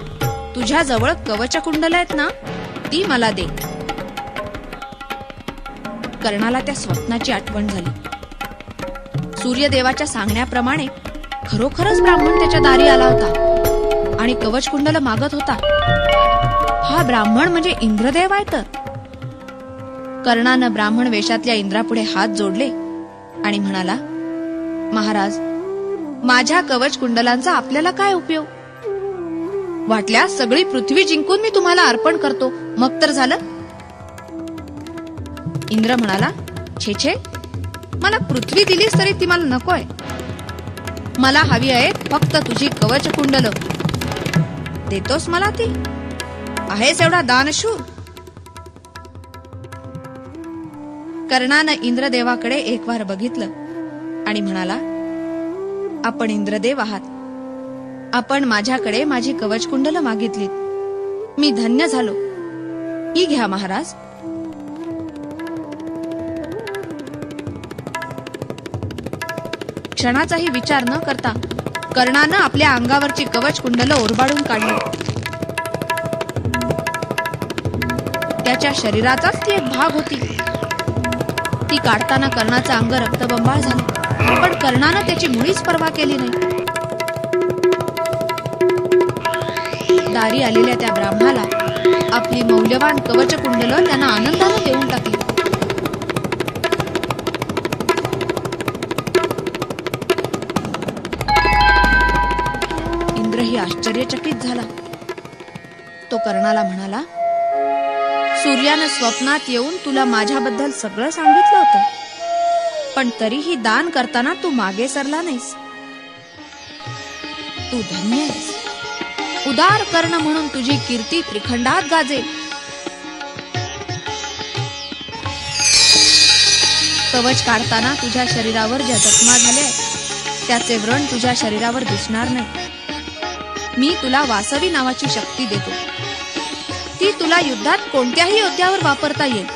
तुझ्या जवळ कवच कुंडल आहेत ना, ती मला दे. कर्णाला त्या स्वप्नाची आठवण झाली. सूर्यदेवाच्या सांगण्याप्रमाणे खरोखरच ब्राह्मण त्याच्या दारी आला होता आणि कवच कुंडल मागत होता. हा ब्राह्मण म्हणजे इंद्रदेव आहे. तर कर्णानं ब्राह्मण वेशातल्या इंद्रापुढे हात जोडले आणि म्हणाला, महाराज, माझ्या कवच कुंडलांचा आपल्याला काय उपयोग? वाटल्यास सगळी पृथ्वी जिंकून मी तुम्हाला अर्पण करतो, मग तर झालं. इंद्र म्हणाला, छे छे, मला पृथ्वी दिलीस तरी ती मला नकोय. मला हवी आहे फक्त तुझी कवच कुंडल. देतोस मला ती? आहेस एवढा दानशूर? कर्णानं इंद्रदेवाकडे एक वार बघितलं आणि म्हणाला, आपण इंद्रदेव आहात. आपण माझ्याकडे माझी कवच कुंडल मागितलीत. मी धन्य झालो. ही घ्या महाराज. क्षणाचाही विचार न करता कर्णानं आपल्या अंगावरची कवच कुंडल ओरबाडून काढली. त्याच्या शरीराचाच ती एक भाग होती. ती काढताना कर्णाचं अंग रक्तबंबाळ झालं, पण कर्णानं त्याची मुळीच पर्वा केली नाही. दारी आलेल्या त्या ब्राह्मणाला आपली मौल्यवान कवच कुंडल त्यांना आनंदाने देऊन टाकली. इंद्रही आश्चर्यचकित झाला. तो कर्णाला म्हणाला, सूर्यानं स्वप्नात येऊन तुला माझ्याबद्दल सगळं सांगितलं होतं, पण तरीही दान करताना तू मागे सरला नाहीस. तू धन्य आहेस. उदार कर्ण म्हणून तुझी कीर्ती त्रिखंडात गाजेल. कवच काढताना तुझ्या शरीरावर ज्या जखमा झाल्या त्याचे व्रण तुझ्या शरीरावर दिसणार नाही. मी तुला वासवी नावाची शक्ती देतो. ती तुला युद्धात कोणत्याही योद्ध्यावर वापरता येईल.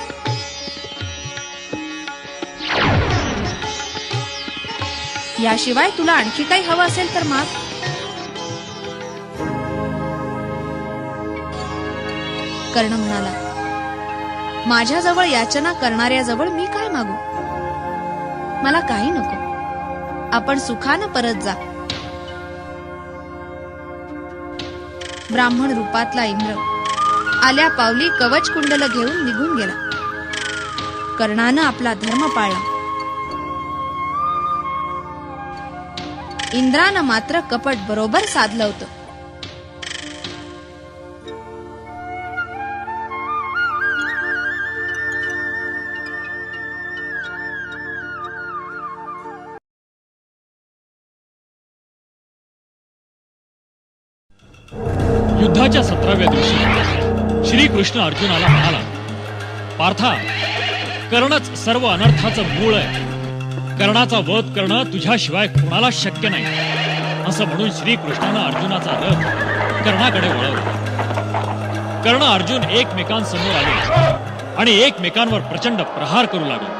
याशिवाय तुला आणखी काही हवं असेल तर माग. कर्ण म्हणाला, माझ्याजवळ याचना करणाऱ्याजवळ मी काय मागू? मला काही नको. आपण सुखानं परत जा. ब्राह्मण रूपातला इंद्र आल्या पावली कवच कुंडल घेऊन निघून गेला. कर्णानं आपला धर्म पाळला. इंद्रानं मात्र कपट बरोबर साधलं होतं. युद्धाच्या 17व्या दिवशी श्रीकृष्ण अर्जुनाला म्हणाला, पार्था, कर्णच सर्व अनर्थाचं मूळ आहे. कर्णाचा वध करणं तुझ्याशिवाय कोणाला शक्य नाही, असं म्हणून श्रीकृष्णानं अर्जुनाचा रथ कर्णाकडे वळवला. कर्ण अर्जुन एकमेकांसमोर आले आणि एकमेकांवर प्रचंड प्रहार करू लागले.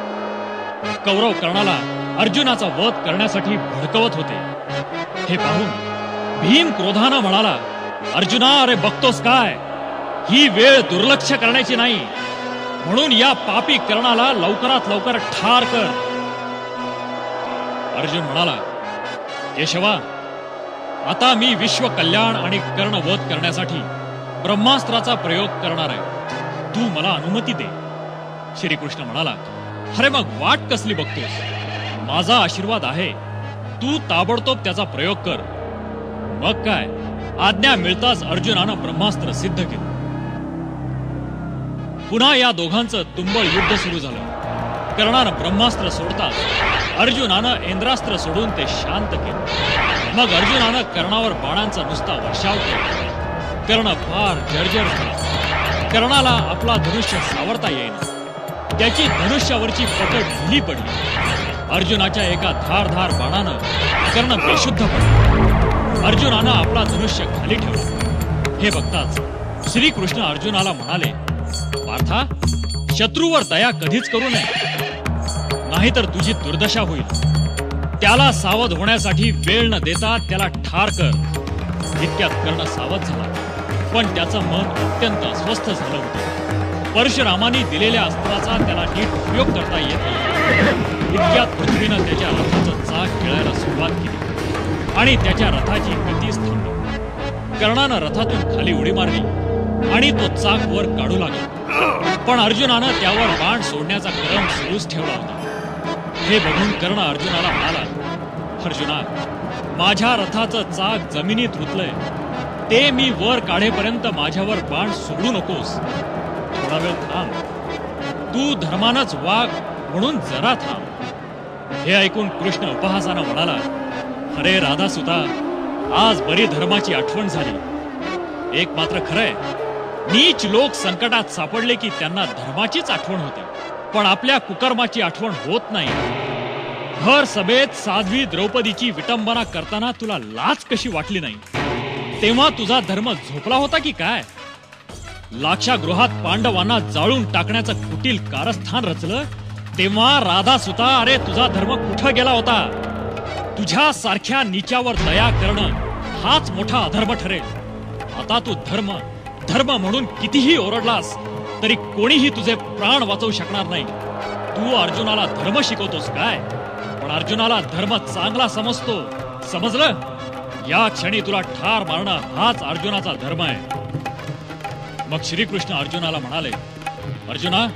कौरव कर्णाला अर्जुनाचा वध करण्यासाठी भडकवत होते. हे पाहून भीम क्रोधानं म्हणाला, अर्जुना, अरे बघतोस काय, ही वेळ दुर्लक्ष करण्याची नाही, म्हणून या पापी कर्णाला लवकरात लवकर ठार कर. अर्जुन म्हणाला, केशवा, आता मी विश्व कल्याण आणि कर्णवध करण्यासाठी ब्रह्मास्त्राचा प्रयोग करणार आहे. तू मला अनुमती दे. श्रीकृष्ण म्हणाला, अरे मग वाट कसली बघतोस? माझा आशीर्वाद आहे, तू ताबडतोब त्याचा प्रयोग कर. मग काय, आज्ञा मिळताच अर्जुनानं ब्रह्मास्त्र सिद्ध केलं. पुन्हा या दोघांचं तुंबळ युद्ध सुरू झालं. कर्णानं ब्रह्मास्त्र सोडताच अर्जुनानं इंद्रास्त्र सोडून ते शांत केलं. मग अर्जुनानं कर्णावर बाणांचा नुसता वर्षाव केला. कर्ण फार जर्जर झाला. कर्णाला आपला धनुष्य सावरता येईना. त्याची धनुष्यावरची पकड ढिली पडली. अर्जुनाच्या एका धारधार बाणानं कर्ण बेशुद्ध पडला. अर्जुनानं आपला धनुष्य खाली ठेवला. हे बघताच श्रीकृष्ण अर्जुनाला म्हणाले, पार्था, शत्रूवर दया कधीच करू नये, नाहीतर तुझी दुर्दशा होईल. त्याला सावध होण्यासाठी वेळ न देता त्याला ठार कर. इतक्यात कर्ण सावध झाला, पण त्याचं मन अत्यंत अस्वस्थ झालं होतं. परशुरामांनी दिलेल्या अस्त्राचा त्याला नीट उपयोग करता येत नाही. इतक्यात पृथ्वीनं त्याच्या रथाचं चाक खेळायला सुरुवात केली आणि त्याच्या रथाची गतीच थांबली. कर्णानं रथातून खाली उडी मारली आणि तो चाक वर काढू लागला, पण अर्जुनानं त्यावर बाण सोडण्याचा क्रम सुरूच ठेवला होता. हे बघून कर्ण अर्जुनाला म्हणाला, अर्जुना, माझ्या रथाचं चाक जमिनीत रुतलंय, ते मी वर काढेपर्यंत माझ्यावर बाण सोडू नकोस. थोडा वेळ थांब. तू धर्मानच वाग, म्हणून जरा थांब. हे ऐकून कृष्ण उपहासानं म्हणाला, अरे राधासुता, आज बरी धर्माची आठवण झाली. एक मात्र खरंय, नीच लोक संकटात सापडले की त्यांना धर्माचीच आठवण होते, पण आपल्या कुकर्माची आठवण होत नाही. भर सभेत साध्वी द्रौपदीची विटंबना करताना तुला लाज कशी वाटली नाही? तेव्हा तुझा धर्म झोपला होता की काय? लाक्षागृहात पांडवांना जाळून टाकण्याचं कुटील कारस्थान रचलं तेव्हा राधासुता, अरे तुझा धर्म कुठं गेला होता? तुझ्या सारख्या नीचावर दया करणं हाच मोठा अधर्म ठरेल. आता तू धर्म धर्म म्हणून कितीही ओरडलास तरी कोणीही तुझे प्राण वाचवू शकणार नाही. तू अर्जुनाला धर्म शिकवतोस काय? पण अर्जुनाला धर्म चांगला समजतो, समजलं? या क्षणी तुला ठार मारणं हाच अर्जुनाचा धर्म आहे. मग श्रीकृष्ण अर्जुनाला म्हणाले, अर्जुना,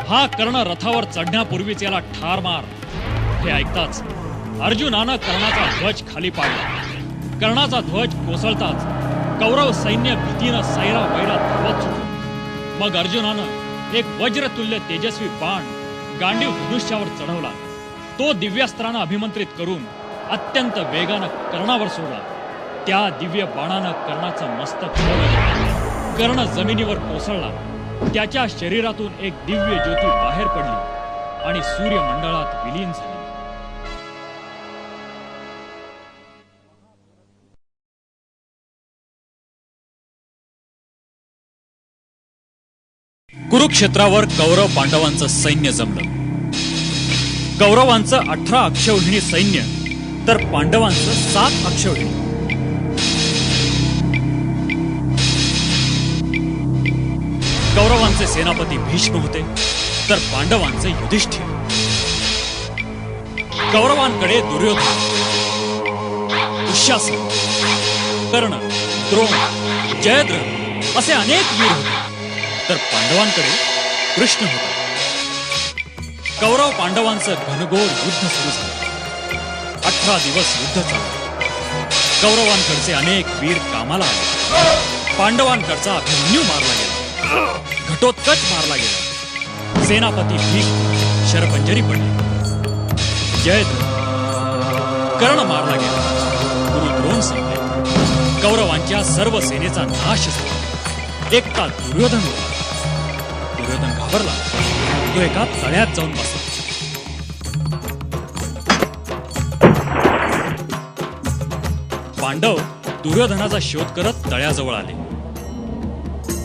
हा कर्ण रथावर चढण्यापूर्वीच याला ठार मार. हे ऐकताच अर्जुनानं कर्णाचा ध्वज खाली पाडला. कर्णाचा ध्वज कोसळताच कौरव सैन्य भीतीनं सैरा वैरा धावत सुटलं. मग अर्जुनानं एक वज्रतुल्य तेजस्वी बाण गांडीव धनुष्यावर चढवला. तो दिव्यास्त्रानं अभिमंत्रित करून अत्यंत वेगानं कर्णावर सोडला. त्या दिव्य बाणानं कर्णाचं मस्तक फिरवलं. कर्ण जमिनीवर कोसळला. त्याच्या शरीरातून एक दिव्य ज्योती बाहेर पडली आणि सूर्यमंडळात विलीन झाली. कुरुक्षेत्रावर कौरव पांडवांचं सैन्य जमलं. कौरवांचं 18 अक्षौहिणी सैन्य तर पांडवांचं 7 अक्षौहिणी. कौरवांचे सेनापती भीष्म होते तर पांडवांचे युधिष्ठिर. कौरवांकडे दुर्योधन, दुःशासन, कर्ण, द्रोण, जयद्रथ असे अनेक वीर होते, तर पांडवांकडे कृष्ण होता. कौरव पांडवांचं घनघोर युद्ध सुरू झालं. 18 दिवस युद्ध चाललं. कौरवांकडचे अनेक वीर कामाला आले. पांडवांकडचा अभिमन्यू मारला गेला. घटोत्कच मारला गेला. सेनापती भीष्म शरपंजरी पडले. जयद्रथ, कर्ण मारला गेला. गुरु द्रोण संपले. कौरवांच्या सर्व सेनेचा नाश झाला. एकटा दुर्योधन होता. दुर्योधन घाबरला. तो एका तळ्यात जाऊन बसला. पांडव दुर्योधनाचा शोध करत तळ्याजवळ आले.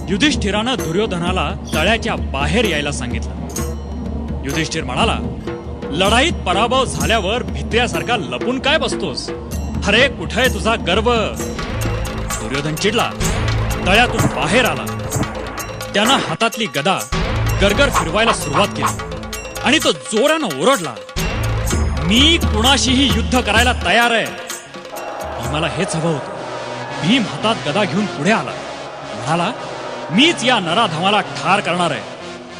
युधिष्ठिरानं दुर्योधनाला तळ्याच्या बाहेर यायला सांगितलं. युधिष्ठिर म्हणाला, लढाईत पराभव झाल्यावर भित्र्यासारखा लपून काय बसतोस? अरे कुठे तुझा गर्व? दुर्योधन चिडला, तळ्यातून बाहेर आला. त्यानं हातातली गदा गरगर फिरवायला सुरुवात केली आणि तो जोरानं ओरडला, मी कुणाशीही युद्ध करायला तयार आहे. भीमाला हेच हवं होतं. भीम हातात गदा घेऊन पुढे आला. म्हणाला, मीच या नराधमाला ठार करणार आहे.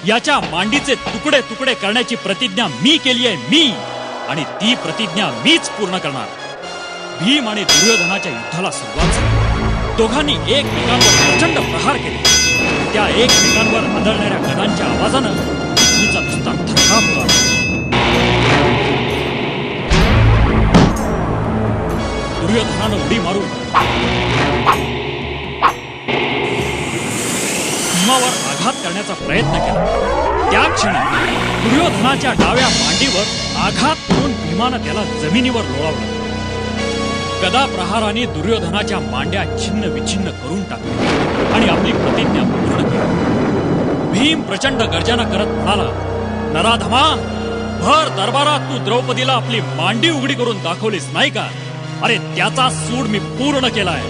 याच्या मांडीचे तुकडे तुकडे करण्याची प्रतिज्ञा मी केली आहे, मी. आणि ती प्रतिज्ञा मीच पूर्ण करणार. भीम आणि दुर्योधनाच्या युद्धाला सुरुवात झाली. दोघांनी एकमेकांवर प्रचंड प्रहार केले. त्या एकमेकांवर आदळणाऱ्या गदांच्या आवाजानं पृथ्वीचा नुसता थरकाप उडाला. दुर्योधनानं उडी मारून भीमावर आघात करण्याचा प्रयत्न केला. त्या क्षणी दुर्योधनाच्या डाव्या मांडीवर आघात करून भीमानं त्याला जमिनीवर लोळवलं. गदा प्रहाराने दुर्योधनाच्या मांड्या छिन्न विछिन्न करून टाकल्या आणि आपली प्रतिज्ञा पूर्ण केली. भीम प्रचंड गर्जना करत म्हणाला, नराधमा, भर दरबारात तू द्रौपदीला आपली मांडी उघडी करून दाखवलीस नाही का? अरे त्याचा सूड मी पूर्ण केलाय.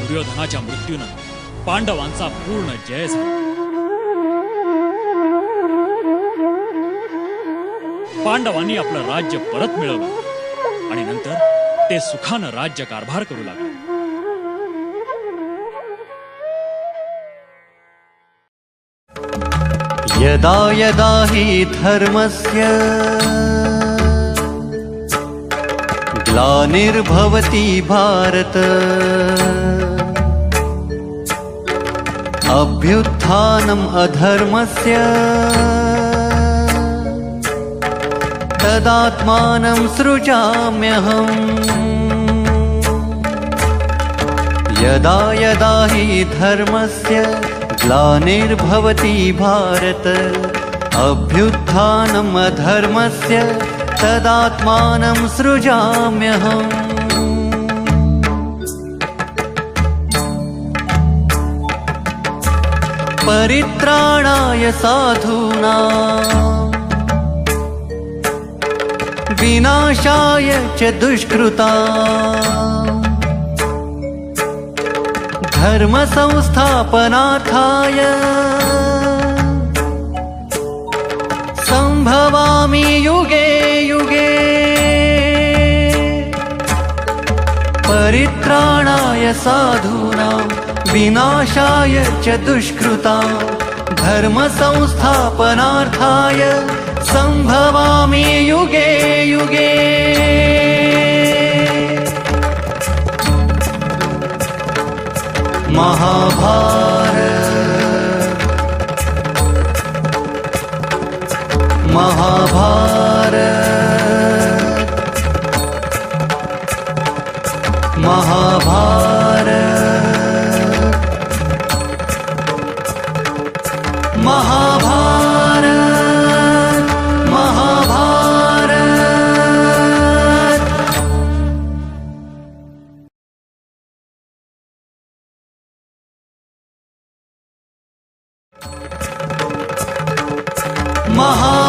दुर्योधनाच्या मृत्यूनं पांडवांचा पूर्ण जय झाला. पांडवांनी आपलं राज्य परत मिळवलं आणि नंतर ते सुखानं राज्य कारभार करू लागले. यदा यदा हि धर्मस्य ग्लानिर्भवति भारत अभ्युत्थानम् अधर्मस्य तदात्मानं सृजाम्यहम्. यदा यदा हि धर्मस्य ग्लानिर्भवति भारत अभ्युत्थानम् अधर्मस्य तदात्मानं सृजाम्यहम्. परित्राणाय साधूनां विनाशाय च दुष्कृतां धर्म संस्थापनार्थाय संभवामि युगे युगे. परित्राणाय साधूनां विनाशाय च दुष्कृतां धर्म संस्थापनार्थाय संभवामि युगे युगे. महाभारत महाभारत महाभारत महाभारत महाभारत. महाभारत